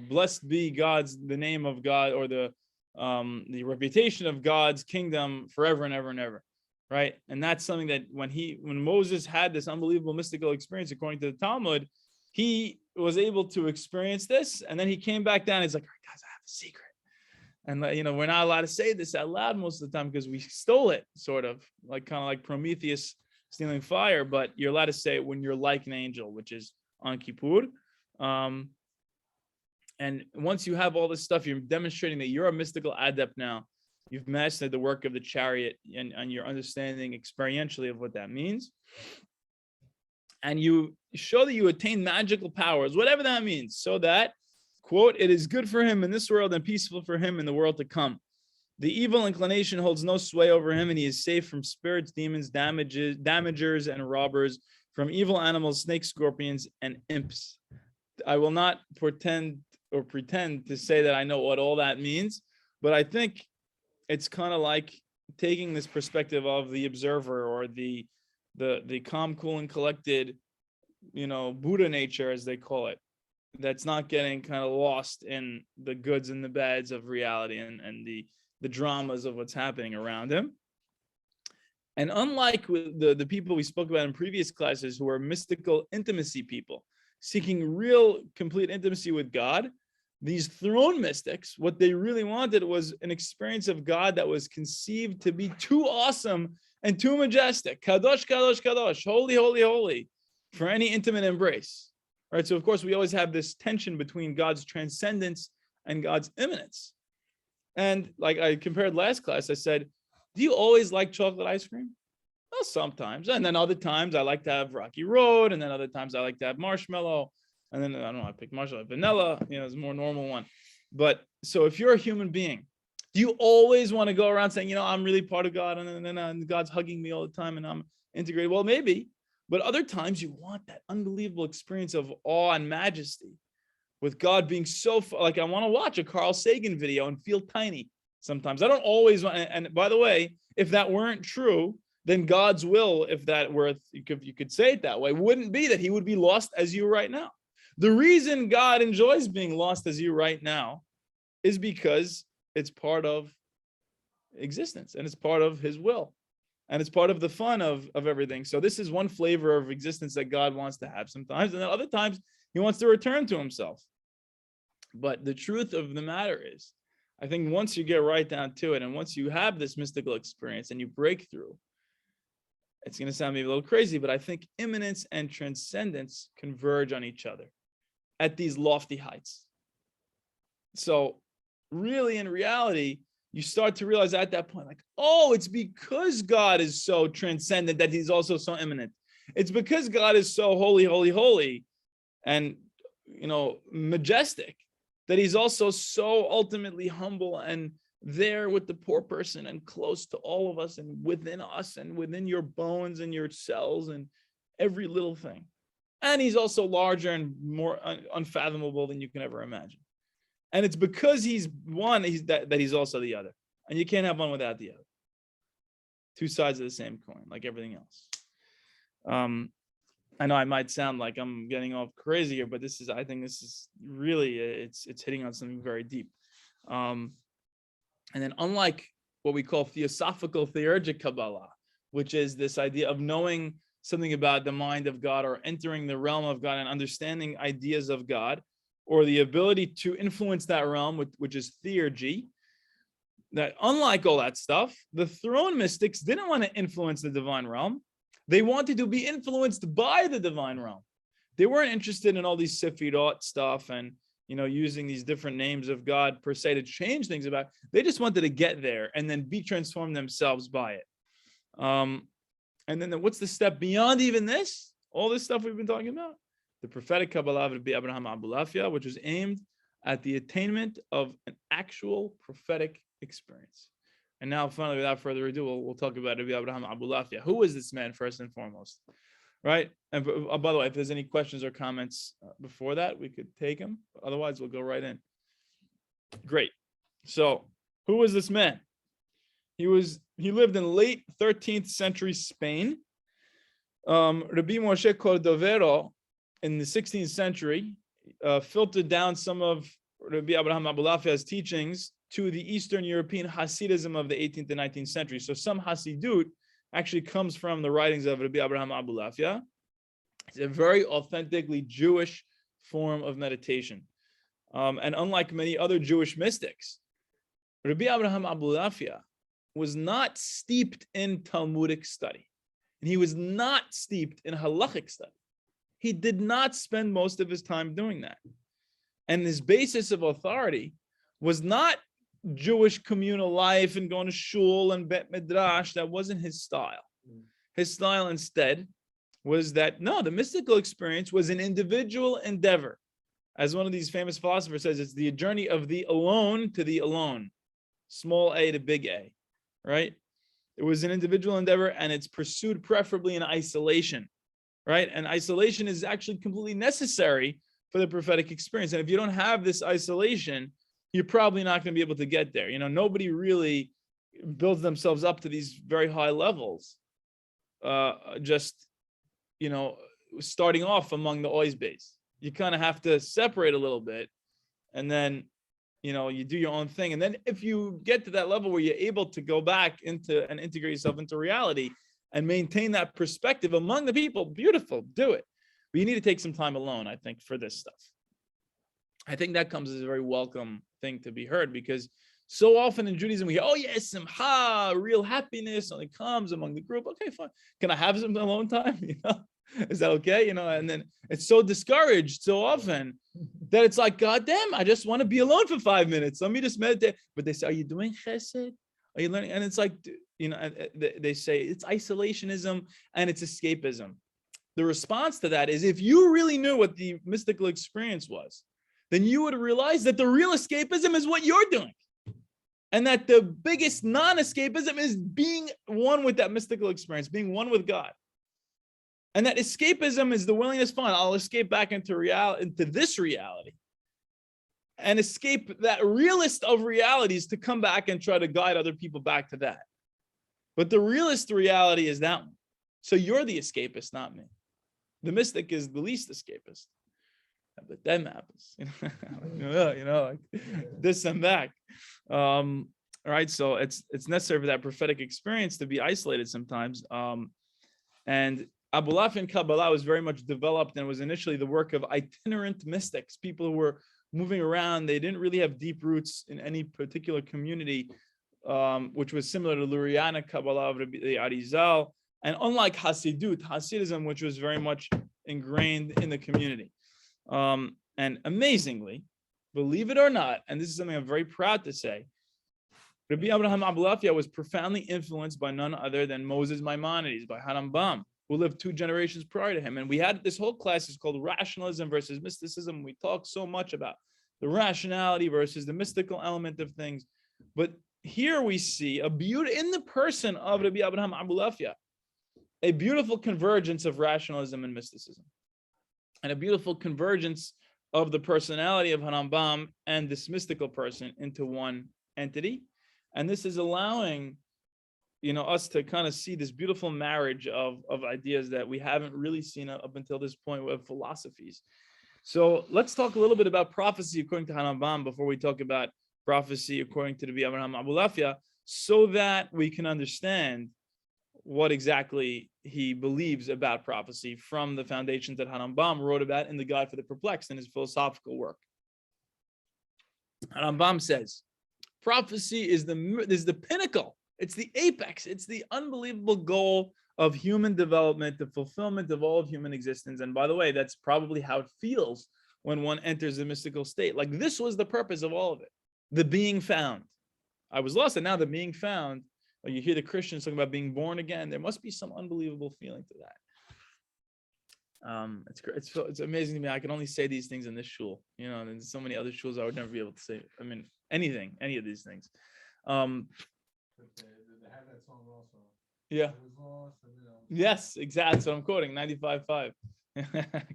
[SPEAKER 1] blessed be the name of God, or the reputation of God's kingdom forever and ever and ever, right? And that's something that when Moses had this unbelievable mystical experience, according to the Talmud, he was able to experience this, and then he came back down. He's like, all right, guys, I have a secret. And we're not allowed to say this out loud most of the time because we stole it, sort of like Prometheus stealing fire. But you're allowed to say it when you're like an angel, which is on Kippur. And once you have all this stuff, you're demonstrating that you're a mystical adept now. You've mastered the work of the chariot, and you're understanding experientially of what that means. And you show that you attain magical powers, whatever that means, so that, quote, it is good for him in this world and peaceful for him in the world to come. The evil inclination holds no sway over him, and he is safe from spirits, demons, damagers, and robbers, from evil animals, snakes, scorpions, and imps. I will not pretend to say that I know what all that means, but I think it's kind of like taking this perspective of the observer, or the calm, cool, and collected, Buddha nature, as they call it, that's not getting kind of lost in the goods and the bads of reality, and the dramas of what's happening around him. And unlike the people we spoke about in previous classes, who are mystical intimacy people, seeking real, complete intimacy with God, these throne mystics, what they really wanted was an experience of God that was conceived to be too awesome and too majestic. Kadosh, kadosh, kadosh, holy, holy, holy, for any intimate embrace. Right? So, of course, we always have this tension between God's transcendence and God's immanence. And like I compared last class, I said, do you always like chocolate ice cream? Well, sometimes. And then other times I like to have Rocky Road. And then other times I like to have marshmallow. And then, I don't know, I pick marshmallow, vanilla, it's a more normal one. But so if you're a human being, do you always want to go around saying, I'm really part of God, and God's hugging me all the time and I'm integrated? Well, maybe. But other times you want that unbelievable experience of awe and majesty, with God being so, like, I want to watch a Carl Sagan video and feel tiny sometimes. I don't always want, and by the way, if that weren't true, then God's will, if that were, you could say it that way, wouldn't be that he would be lost as you right now. The reason God enjoys being lost as you right now is because it's part of existence, and it's part of his will, and it's part of the fun of everything. So this is one flavor of existence that God wants to have sometimes, and then other times he wants to return to himself. But the truth of the matter is, I think once you get right down to it, and once you have this mystical experience and you break through, it's going to sound maybe a little crazy, but I think immanence and transcendence converge on each other at these lofty heights. So really, in reality, you start to realize at that point, like, oh, it's because God is so transcendent that he's also so immanent. It's because God is so holy, holy, holy, and majestic, that he's also so ultimately humble and there with the poor person and close to all of us and within your bones and your cells and every little thing. And he's also larger and more unfathomable than you can ever imagine. And it's because he's one, that he's also the other. And you can't have one without the other. Two sides of the same coin, like everything else. I know I might sound like I'm getting off crazy here, but I think this is really, it's hitting on something very deep. And then, unlike what we call theosophical theurgic Kabbalah, which is this idea of knowing something about the mind of God, or entering the realm of God and understanding ideas of God, or the ability to influence that realm, which is theurgy, that unlike all that stuff, the throne mystics didn't want to influence the divine realm. They wanted to be influenced by the divine realm. They weren't interested in all these sefirot stuff and using these different names of God per se to change things about it. They just wanted to get there and then be transformed themselves by it. And then what's the step beyond even this? All this stuff we've been talking about? The prophetic Kabbalah of Rabbi Abraham Abulafia, which was aimed at the attainment of an actual prophetic experience. And now, finally, without further ado, we'll talk about Rabbi Abraham Abulafia. Who is this man, first and foremost? Right? And by the way, if there's any questions or comments before that, we could take them. Otherwise, we'll go right in. Great. So, who was this man? He lived in late 13th century Spain. Rabbi Moshe Cordovero, in the 16th century, filtered down some of Rabbi Abraham Abulafia's teachings to the Eastern European Hasidism of the 18th and 19th century. So some Hasidut actually comes from the writings of Rabbi Abraham Abulafia. It's a very authentically Jewish form of meditation. And unlike many other Jewish mystics, Rabbi Abraham Abulafia was not steeped in Talmudic study. And he was not steeped in halachic study. He did not spend most of his time doing that. And his basis of authority was not Jewish communal life and going to shul and bet midrash. That wasn't his style. His style instead was that, no, the mystical experience was an individual endeavor. As one of these famous philosophers says, it's the journey of the alone to the alone, small a to big A, right? It was an individual endeavor, and it's pursued preferably in isolation, right? And isolation is actually completely necessary for the prophetic experience. And if you don't have this isolation, you're probably not going to be able to get there. Nobody really builds themselves up to these very high levels, starting off among the ois base. You kind of have to separate a little bit, and then you do your own thing. And then if you get to that level where you're able to go back into and integrate yourself into reality and maintain that perspective among the people, beautiful, do it. But you need to take some time alone, I think, for this stuff. I think that comes as a very welcome thing to be heard, because so often in Judaism we hear, oh yes, simcha, real happiness only comes among the group. Okay, fine. Can I have some alone time? Is that okay? And then it's so discouraged so often that it's like, God damn, I just want to be alone for 5 minutes. Let me just meditate. But they say, are you doing chesed? Are you learning? And it's like, they say it's isolationism and it's escapism. The response to that is, if you really knew what the mystical experience was, then you would realize that the real escapism is what you're doing. And that the biggest non-escapism is being one with that mystical experience, being one with God. And that escapism is the willingness, fine, I'll escape back into reality, into this reality, and escape that realist of realities to come back and try to guide other people back to that. But the realist reality is that one. So you're the escapist, not me. The mystic is the least escapist. But then happens, like this and that. All right, so it's necessary for that prophetic experience to be isolated sometimes. And Abulafia and Kabbalah was very much developed, and was initially the work of itinerant mystics, people who were moving around. They didn't really have deep roots in any particular community, which was similar to Luriana Kabbalah of Rabbi Arizal. And unlike Hasidism, which was very much ingrained in the community. And amazingly, believe it or not, and this is something I'm very proud to say, Rabbi Abraham Abulafia was profoundly influenced by none other than Moses Maimonides, by Harambam, who lived 2 generations prior to him. And we had this whole class is called Rationalism versus Mysticism. We talked so much about the rationality versus the mystical element of things. But here we see a beauty in the person of Rabbi Abraham Abulafia, a beautiful convergence of rationalism and mysticism, and a beautiful convergence of the personality of Harambam and this mystical person into one entity. And this is allowing, us to kind of see this beautiful marriage of ideas that we haven't really seen up until this point with philosophies. So let's talk a little bit about prophecy according to Harambam before we talk about prophecy according to Rabbi Abraham Abulafia, so that we can understand what exactly he believes about prophecy from the foundations that Harambam wrote about in the Guide for the Perplexed in his philosophical work. Harambam says, prophecy is the pinnacle. It's the apex. It's the unbelievable goal of human development, the fulfillment of all of human existence. And by the way, that's probably how it feels when one enters the mystical state. Like, this was the purpose of all of it. The being found. I was lost, and now the being found. Or you hear the Christians talking about being born again. There must be some unbelievable feeling to that. It's amazing to me. I can only say these things in this shul, and there's so many other shuls I would never be able to say. I mean, any of these things.
[SPEAKER 3] They have that song also.
[SPEAKER 1] Yeah. Yes, exactly. That's what I'm quoting. 95.5.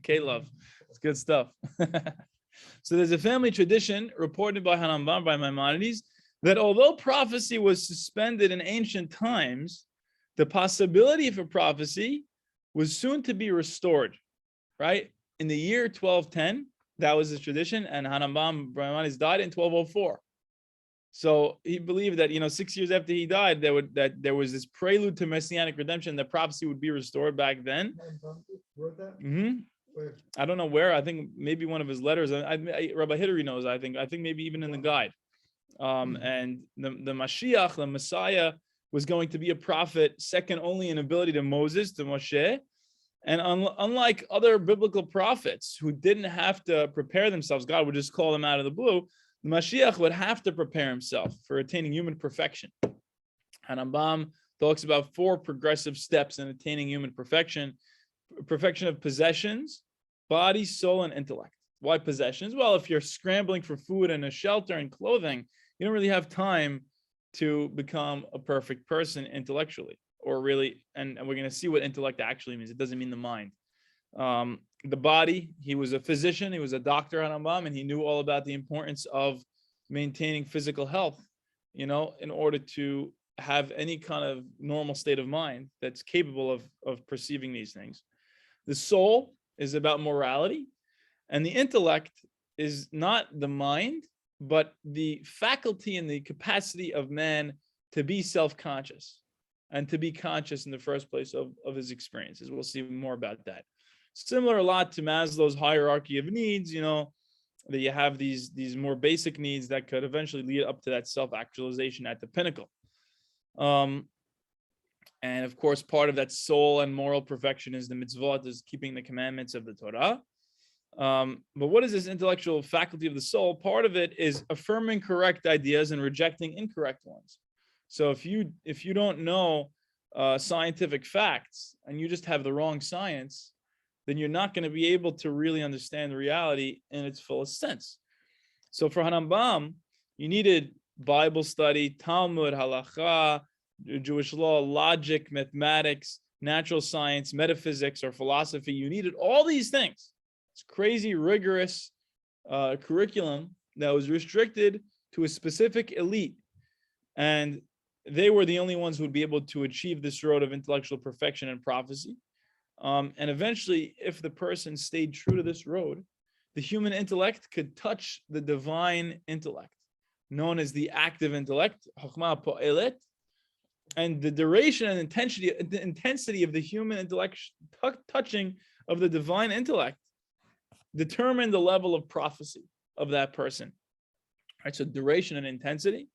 [SPEAKER 1] K-Love. It's good stuff. So there's a family tradition reported by Harambam, by Maimonides, that although prophecy was suspended in ancient times, the possibility for prophecy was soon to be restored, right? In the year 1210, that was his tradition, and Harambam Maimonides died in 1204. So he believed that, 6 years after he died, that there was this prelude to messianic redemption, that prophecy would be restored back then.
[SPEAKER 3] Wrote that?
[SPEAKER 1] Mm-hmm.
[SPEAKER 3] Where?
[SPEAKER 1] I don't know where. I think maybe one of his letters. Rabbi Hidari knows. I think maybe even in the guide. And the Mashiach, the Messiah, was going to be a prophet second only in ability to Moses, to Moshe, And unlike other biblical prophets who didn't have to prepare themselves, God would just call them out of the blue, the Mashiach would have to prepare himself for attaining human perfection. Rambam talks about 4 progressive steps in attaining human perfection. Perfection of possessions, body, soul, and intellect. Why possessions? Well, if you're scrambling for food and a shelter and clothing, you don't really have time to become a perfect person intellectually, or really, and we're going to see what intellect actually means. It doesn't mean the mind. The body, he was a physician, he was a doctor, Rambam, and he knew all about the importance of maintaining physical health, in order to have any kind of normal state of mind that's capable of perceiving these things. The soul is about morality, and the intellect is not the mind, but the faculty and the capacity of man to be self-conscious and to be conscious in the first place of his experiences. We'll see more about that. Similar a lot to Maslow's hierarchy of needs, that you have these more basic needs that could eventually lead up to that self-actualization at the pinnacle. And of course, part of that soul and moral perfection is the mitzvot, is keeping the commandments of the Torah. But what is this intellectual faculty of the soul? Part of it is affirming correct ideas and rejecting incorrect ones. So if you don't know scientific facts and you just have the wrong science, then you're not going to be able to really understand the reality in its fullest sense. So for Rambam, you needed Bible study, Talmud, Halacha, Jewish law, logic, mathematics, natural science, metaphysics, or philosophy. You needed all these things. It's crazy, rigorous curriculum that was restricted to a specific elite. And they were the only ones who would be able to achieve this road of intellectual perfection and prophecy. And eventually, if the person stayed true to this road, the human intellect could touch the divine intellect, known as the active intellect, Chokhmah Po'elet. And the duration and intensity of the human intellect touching of the divine intellect determine the level of prophecy of that person. Right? So duration and intensity.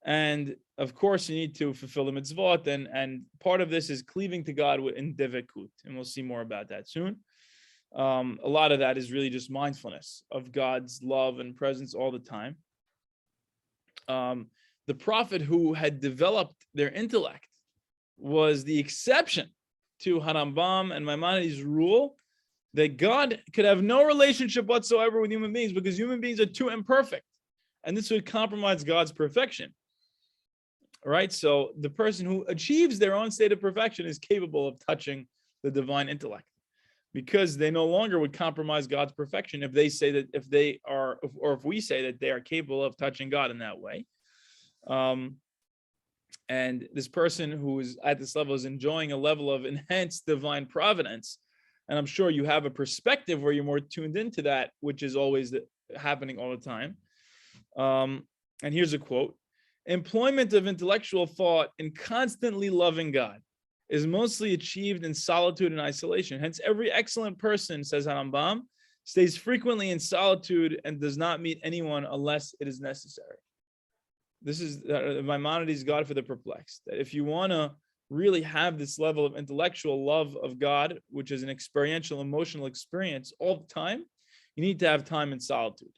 [SPEAKER 1] And of course, you need to fulfill the mitzvot, and part of this is cleaving to God in devekut, and we'll see more about that soon. A lot of that is really just mindfulness of God's love and presence all the time. The prophet who had developed their intellect was the exception to Rambam and Maimonides' rule that God could have no relationship whatsoever with human beings because human beings are too imperfect, and this would compromise God's perfection. All right, so the person who achieves their own state of perfection is capable of touching the divine intellect, because they no longer would compromise God's perfection if they say that if we say that they are capable of touching God in that way. And this person who is at this level is enjoying a level of enhanced divine providence. And I'm sure you have a perspective where you're more tuned into that, which is always happening all the time. And here's a quote: employment of intellectual thought in constantly loving God is mostly achieved in solitude and isolation. Hence, every excellent person, says Rambam, stays frequently in solitude and does not meet anyone unless it is necessary. This is Maimonides' God for the perplexed. That if you want to really have this level of intellectual love of God, which is an experiential, emotional experience all the time, you need to have time in solitude,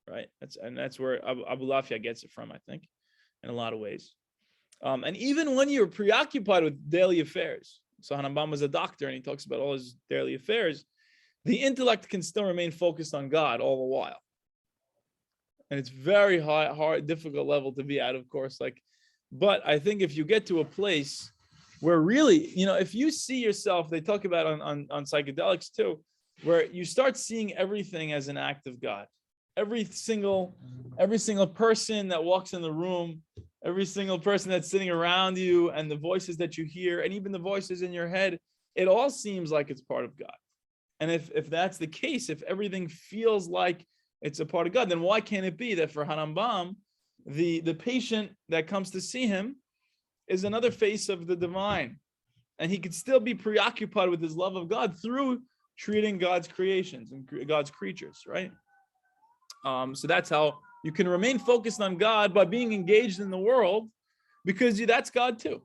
[SPEAKER 1] right? That's where Abulafia gets it from, I think, in a lot of ways. And even when you're preoccupied with daily affairs, so Rambam was a doctor and he talks about all his daily affairs, the intellect can still remain focused on God all the while. And it's very hard, difficult level to be at, of course. But I think if you get to a place where really, if you see yourself, they talk about on psychedelics too, where you start seeing everything as an act of God. Every single person that walks in the room, every single person that's sitting around you, and the voices that you hear, and even the voices in your head, it all seems like it's part of God. And if that's the case, if everything feels like it's a part of God, then why can't it be that for Rambam, the patient that comes to see him is another face of the divine, and he could still be preoccupied with his love of God through treating God's creations and God's creatures, right? So that's how you can remain focused on God by being engaged in the world, because that's God too.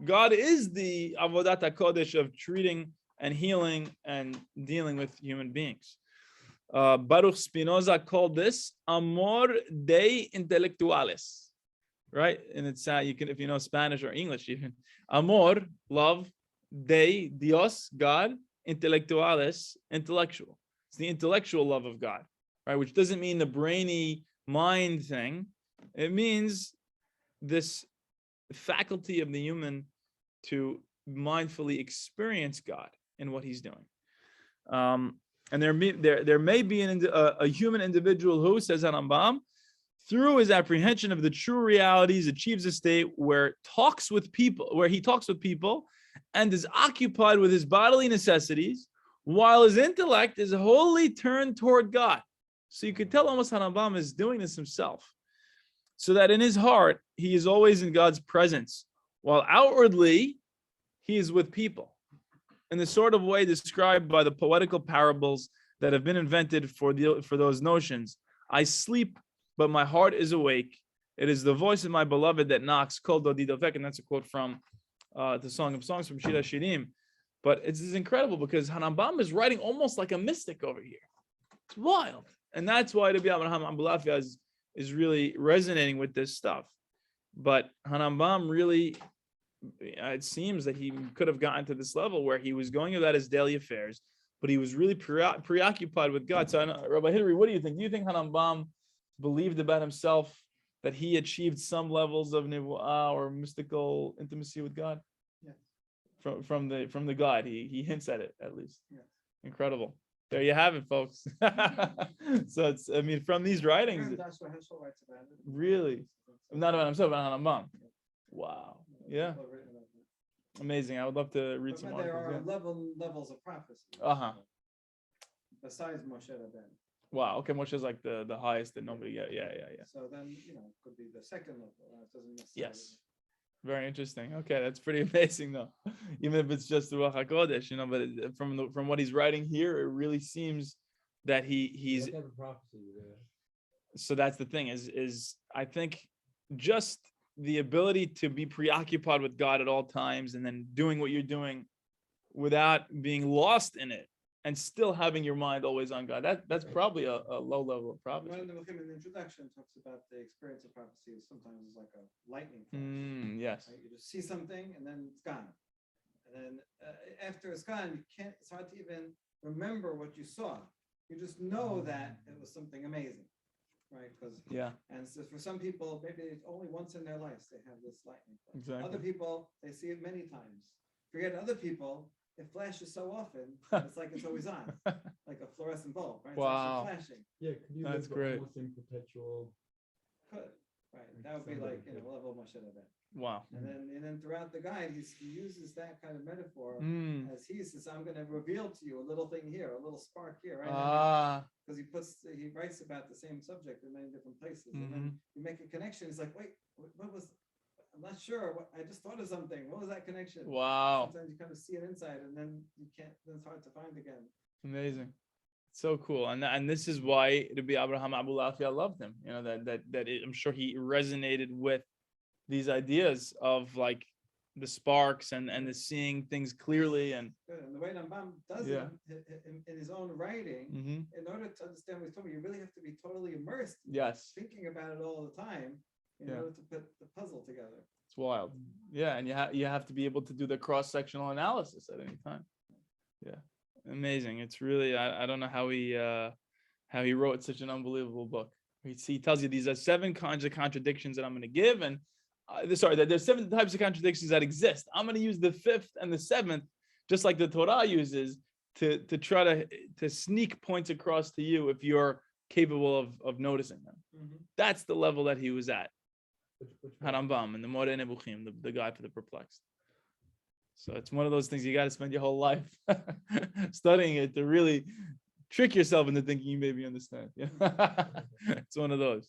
[SPEAKER 1] God is the avodat hakodesh of treating and healing and dealing with human beings. Baruch Spinoza called this amor dei intelectuales, right? And it's you can, if you know Spanish or English, even amor, love, dei, Dios, God, intelectuales, intellectual. It's the intellectual love of God, right? Which doesn't mean the brainy mind thing. It means this faculty of the human to mindfully experience God in what he's doing. And there may be a human individual who, says Rambam, through his apprehension of the true realities, achieves a state where he talks with people and is occupied with his bodily necessities, while his intellect is wholly turned toward God. So you could tell almost Rambam is doing this himself, so that in his heart he is always in God's presence, while outwardly he is with people, in the sort of way described by the poetical parables that have been invented for those notions. I sleep, but my heart is awake. It is the voice of my beloved that knocks, Kol Dodi Dovek, and that's a quote from the Song of Songs from Shira Shirim. But it's incredible because Rambam is writing almost like a mystic over here. It's wild. And that's why Rabbi Abraham Abulafia is really resonating with this stuff. But Rambam really, it seems that he could have gotten to this level where he was going about his daily affairs, but he was really preoccupied with God. So, Rabbi Hillary, what do you think? Do you think Rambam believed about himself that he achieved some levels of nivu'ah or mystical intimacy with God?
[SPEAKER 2] Yes.
[SPEAKER 1] From the God, he hints at it at least.
[SPEAKER 2] Yes.
[SPEAKER 1] Incredible. There you have it, folks. So it's, I mean, from these writings, really, not about himself, but Rambam. Wow. Yeah. Amazing. I would love to read some
[SPEAKER 2] there
[SPEAKER 1] articles.
[SPEAKER 2] are levels of prophecy. Besides Moshe Rabbeinu.
[SPEAKER 1] Wow. Okay, Moshe is like the highest that nobody. Yeah.
[SPEAKER 2] So then it could be the second level. It doesn't necessarily.
[SPEAKER 1] Yes. Very interesting. Okay, that's pretty amazing though. Even if it's just the Ruach HaKodesh, but from what he's writing here, it really seems that he's.
[SPEAKER 3] What type of prophecy?
[SPEAKER 1] So that's the thing is I think just the ability to be preoccupied with God at all times and then doing what you're doing without being lost in it and still having your mind always on God. That's probably a low level of prophecy.
[SPEAKER 2] One of the in the introduction talks about the experience of prophecy is sometimes it's like a lightning flash.
[SPEAKER 1] Yes.
[SPEAKER 2] Right? You just see something and then it's gone. And then after it's gone, it's hard to even remember what you saw. You just know that it was something amazing. Right, because and so for some people, maybe it's only once in their lives they have this lightning flash.
[SPEAKER 1] Exactly.
[SPEAKER 2] Other people, they see it many times. Forget other people, it flashes so often, it's like it's always on, like a fluorescent bulb, right?
[SPEAKER 1] Wow.
[SPEAKER 2] It's flashing.
[SPEAKER 3] Yeah, could you
[SPEAKER 1] That's
[SPEAKER 3] live
[SPEAKER 1] great.
[SPEAKER 3] almost in perpetual?
[SPEAKER 2] Could, right? That would be like level of Moshe Rabbeinu.
[SPEAKER 1] Wow.
[SPEAKER 2] And then throughout the guide, he uses that kind of metaphor as he says, "I'm going to reveal to you a little thing here, a little spark here, right?" Because he writes about the same subject in many different places, and then you make a connection. It's like, wait, what was? I'm not sure. I just thought of something. What was that connection?
[SPEAKER 1] Wow.
[SPEAKER 2] Sometimes you kind of see it inside, and then you can't. Then it's hard to find again.
[SPEAKER 1] Amazing. So cool. And this is why Rabbi Abraham Abulafia loved him. I'm sure he resonated with these ideas of like the sparks and the seeing things clearly and
[SPEAKER 2] the way Rambam does it in his own writing, in order to understand what he's talking about, you really have to be totally immersed. Thinking about it all the time in order to put the puzzle together.
[SPEAKER 1] It's wild. Yeah, and you have to be able to do the cross-sectional analysis at any time. Yeah, amazing. It's really I don't know how he wrote such an unbelievable book. He tells you these are 7 kinds of contradictions that I'm going to give, and there's 7 types of contradictions that exist. I'm going to use the 5th and the 7th, just like the Torah uses, to try to sneak points across to you if you're capable of noticing them. That's the level that he was at. Rambam and the Moreh Nebuchim, the guy for the perplexed. So it's one of those things you got to spend your whole life studying it to really trick yourself into thinking you maybe understand. It's one of those,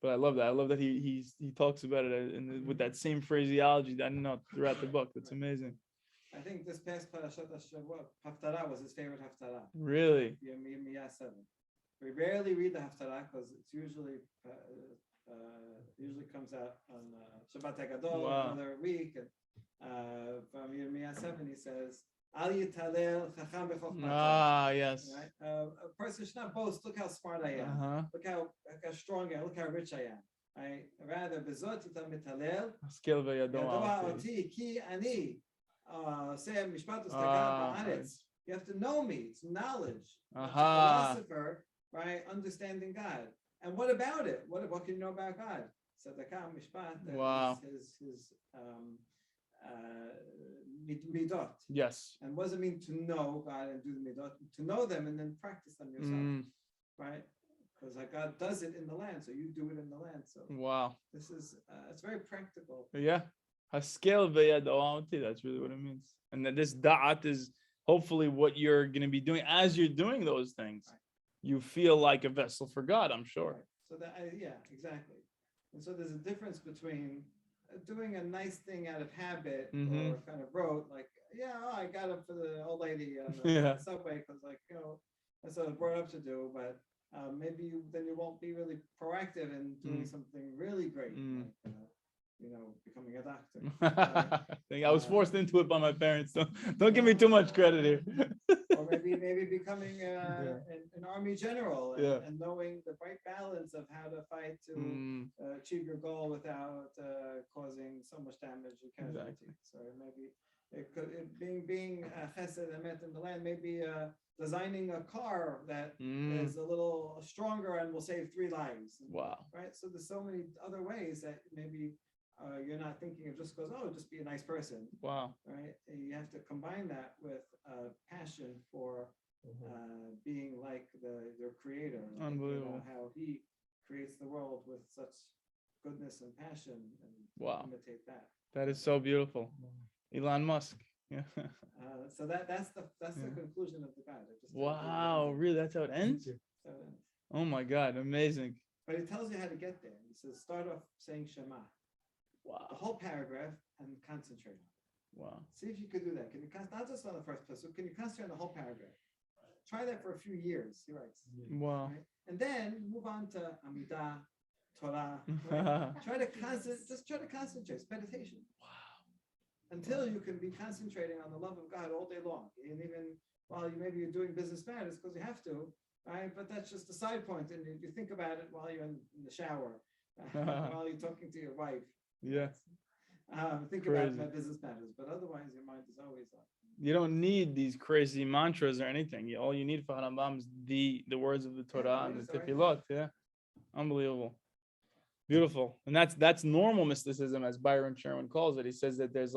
[SPEAKER 1] But I love that. I love that he talks about it with that same phraseology that I know throughout the book. That's amazing.
[SPEAKER 2] I think this past Parashat Hashavua, Haftarah was his favorite Haftarah.
[SPEAKER 1] Really?
[SPEAKER 2] Yirmiyah 7. We rarely read the Haftarah because it's usually comes out on Shabbat HaGadol another week. And from Yirmiyah 7, he says, Al yitalel chacham b'chokhmato.
[SPEAKER 1] Ah, yes.
[SPEAKER 2] Right? A person should not boast. Look how smart I am.
[SPEAKER 1] Uh-huh.
[SPEAKER 2] Look how strong I am. Look how rich I am. Right? Rather, bezot yitam mitalel.
[SPEAKER 1] Skill v'yado
[SPEAKER 2] Yadoa
[SPEAKER 1] alti.
[SPEAKER 2] oti ki ani. Say mishpat
[SPEAKER 1] Ah,
[SPEAKER 2] ba'aretz. You have to know me. It's knowledge. It's a
[SPEAKER 1] Aha.
[SPEAKER 2] philosopher, right? Understanding God. And what about it? What can you know about God? Tzedakah mishpat.
[SPEAKER 1] Wow.
[SPEAKER 2] His midot.
[SPEAKER 1] Yes.
[SPEAKER 2] And what does it mean to know God and do the midot? To know them and then practice them yourself, right? Because God does it in the land, so you do it in the land. So
[SPEAKER 1] Wow.
[SPEAKER 2] this is it's very practical.
[SPEAKER 1] Yeah. Haskel v'yado alti. That's really what it means. And that this da'at is hopefully what you're going to be doing as you're doing those things.
[SPEAKER 2] Right.
[SPEAKER 1] You feel like a vessel for God, I'm sure.
[SPEAKER 2] Right. So that yeah, exactly. And so there's a difference between doing a nice thing out of habit or kind of rote, like I got up for the old lady on the subway because that's what I was brought up to do, but maybe then you won't be really proactive in doing something really great, like, becoming a doctor.
[SPEAKER 1] I was forced into it by my parents. Don't give me too much credit here.
[SPEAKER 2] Or maybe becoming an army general and knowing the right balance of how to fight to achieve your goal without causing so much damage and casualty.
[SPEAKER 1] Exactly.
[SPEAKER 2] So maybe being chesed emet in the land, maybe designing a car that is a little stronger and will save 3 lives.
[SPEAKER 1] Wow.
[SPEAKER 2] Right. So there's so many other ways that maybe you're not thinking of just just be a nice person.
[SPEAKER 1] Wow.
[SPEAKER 2] Right. And you have to combine that with passion for being like your creator.
[SPEAKER 1] Unbelievable.
[SPEAKER 2] How he creates the world with such goodness and passion, and imitate that.
[SPEAKER 1] That is so beautiful. Elon Musk. Yeah.
[SPEAKER 2] So that's the conclusion of the guide.
[SPEAKER 1] Wow. Really? That's how it ends? Oh my God. Amazing.
[SPEAKER 2] But it tells you how to get there. He says, start off saying Shema.
[SPEAKER 1] Wow.
[SPEAKER 2] The whole paragraph and concentrate on it.
[SPEAKER 1] Wow.
[SPEAKER 2] See if you could do that. Can you not just on the first place? So can you concentrate on the whole paragraph? Try that for a few years. He writes.
[SPEAKER 1] Wow.
[SPEAKER 2] Right? And then move on to Amidah, Torah. Right? Try to concentrate. It's meditation.
[SPEAKER 1] Wow.
[SPEAKER 2] Until you can be concentrating on the love of God all day long, and even while you're doing business matters because you have to, right? But that's just a side point, and you think about it while you're in the shower, while you're talking to your wife.
[SPEAKER 1] Yeah.
[SPEAKER 2] Think about my business matters, but otherwise your mind is always on.
[SPEAKER 1] You don't need these crazy mantras or anything. All you need for Harambam is the words of the Torah and the Tefillot. Yeah, unbelievable, beautiful. And that's normal mysticism, as Byron Sherwin calls it. He says that there's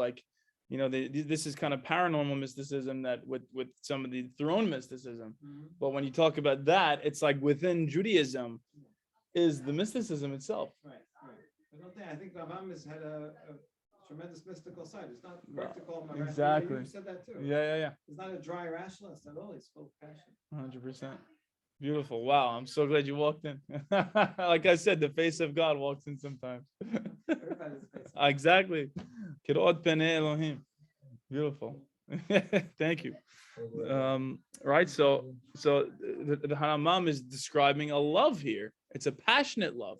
[SPEAKER 1] this is kind of paranormal mysticism that with some of the throne mysticism. But when you talk about that, it's like within Judaism is the mysticism itself.
[SPEAKER 2] Right. I think Rambam has had a tremendous mystical side. It's not practical.
[SPEAKER 1] Exactly.
[SPEAKER 2] You said that too.
[SPEAKER 1] Yeah.
[SPEAKER 2] He's not a dry rationalist at all. He's full of passion.
[SPEAKER 1] 100%. Beautiful. Wow. I'm so glad you walked in. Like I said, the face of God walks in sometimes.
[SPEAKER 2] Everybody's face.
[SPEAKER 1] Exactly. Kirot Penei Elohim. Beautiful. Thank you. Right. So the Harambam is describing a love here. It's a passionate love.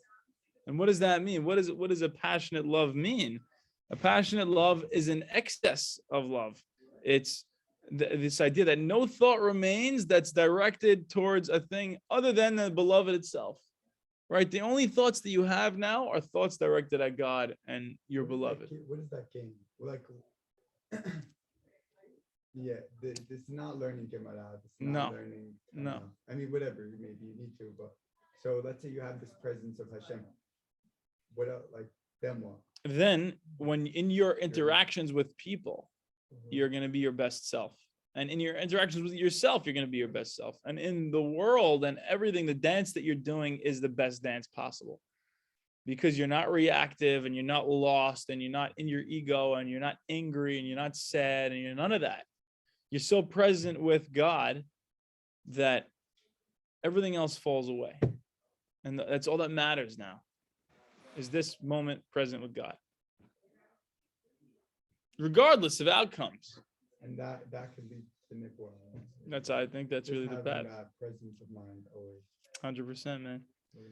[SPEAKER 1] And what does that mean? What does a passionate love mean? A passionate love is an excess of love. It's this idea that no thought remains that's directed towards a thing other than the beloved itself, right? The only thoughts that you have now are thoughts directed at God and your beloved.
[SPEAKER 4] What does that gain? Like, this is not learning Gemara. This is not learning.
[SPEAKER 1] No.
[SPEAKER 4] I mean, whatever, maybe you need to, but so let's say you have this presence of Hashem. What else? Like, then what?
[SPEAKER 1] Then when in your interactions with people, you're going to be your best self. And in your interactions with yourself, you're going to be your best self. And in the world and everything, the dance that you're doing is the best dance possible. Because you're not reactive and you're not lost and you're not in your ego and you're not angry and you're not sad and you're none of that. You're so present with God that everything else falls away. And that's all that matters now. Is this moment present with God, regardless of outcomes.
[SPEAKER 4] And that could lead to Nibbur.
[SPEAKER 1] I think that's really the path.
[SPEAKER 4] That presence of mind always.
[SPEAKER 1] 100%, man.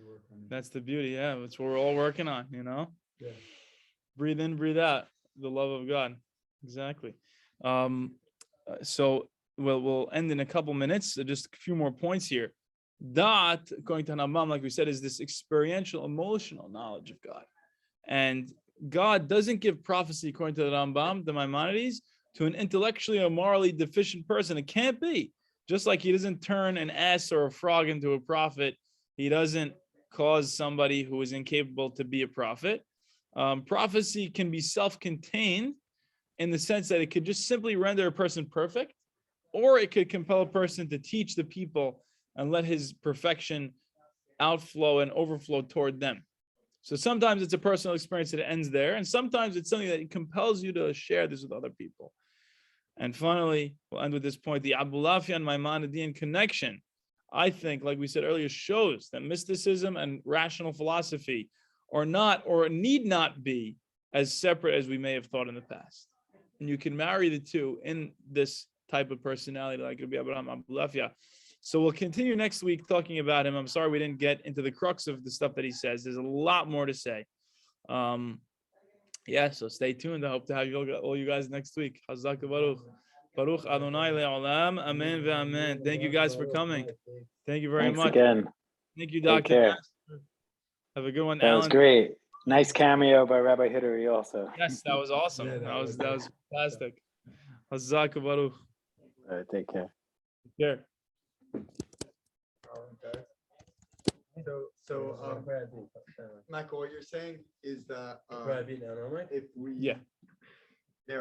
[SPEAKER 4] Work on it.
[SPEAKER 1] That's the beauty. Yeah, that's what we're all working on.
[SPEAKER 4] Yeah.
[SPEAKER 1] Breathe in, breathe out. The love of God. Exactly. So we'll end in a couple minutes. So just a few more points here. That, according to Rambam, like we said, is this experiential, emotional knowledge of God. And God doesn't give prophecy, according to the Rambam, the Maimonides, to an intellectually or morally deficient person. It can't be. Just like he doesn't turn an ass or a frog into a prophet, he doesn't cause somebody who is incapable to be a prophet. Prophecy can be self-contained in the sense that it could just simply render a person perfect, or it could compel a person to teach the people and let his perfection outflow and overflow toward them. So sometimes it's a personal experience that ends there, and sometimes it's something that compels you to share this with other people. And finally, we'll end with this point: the Abulafia and Maimonidean connection, I think, like we said earlier, shows that mysticism and rational philosophy are not, or need not be, as separate as we may have thought in the past. And you can marry the two in this type of personality, like Rabbi Abraham Abulafia. So we'll continue next week talking about him. I'm sorry we didn't get into the crux of the stuff that he says. There's a lot more to say. So stay tuned. I hope to have all you guys next week. Chazak Baruch. Baruch Adonai le'olam. Amen ve'amen. Thank you guys for coming. Thank you very much.
[SPEAKER 5] Again.
[SPEAKER 1] Thank you,
[SPEAKER 5] Take
[SPEAKER 1] Dr.
[SPEAKER 5] care.
[SPEAKER 1] Master. Have a good one,
[SPEAKER 5] That was
[SPEAKER 1] Alan.
[SPEAKER 5] great. Nice cameo by Rabbi Hidari also.
[SPEAKER 1] Yes, that was awesome.
[SPEAKER 4] Yeah,
[SPEAKER 1] that was
[SPEAKER 4] nice.
[SPEAKER 1] fantastic. Chazak Baruch.
[SPEAKER 5] All right, take care.
[SPEAKER 1] Take care.
[SPEAKER 4] So Michael, what you're saying is that if we
[SPEAKER 1] Yeah.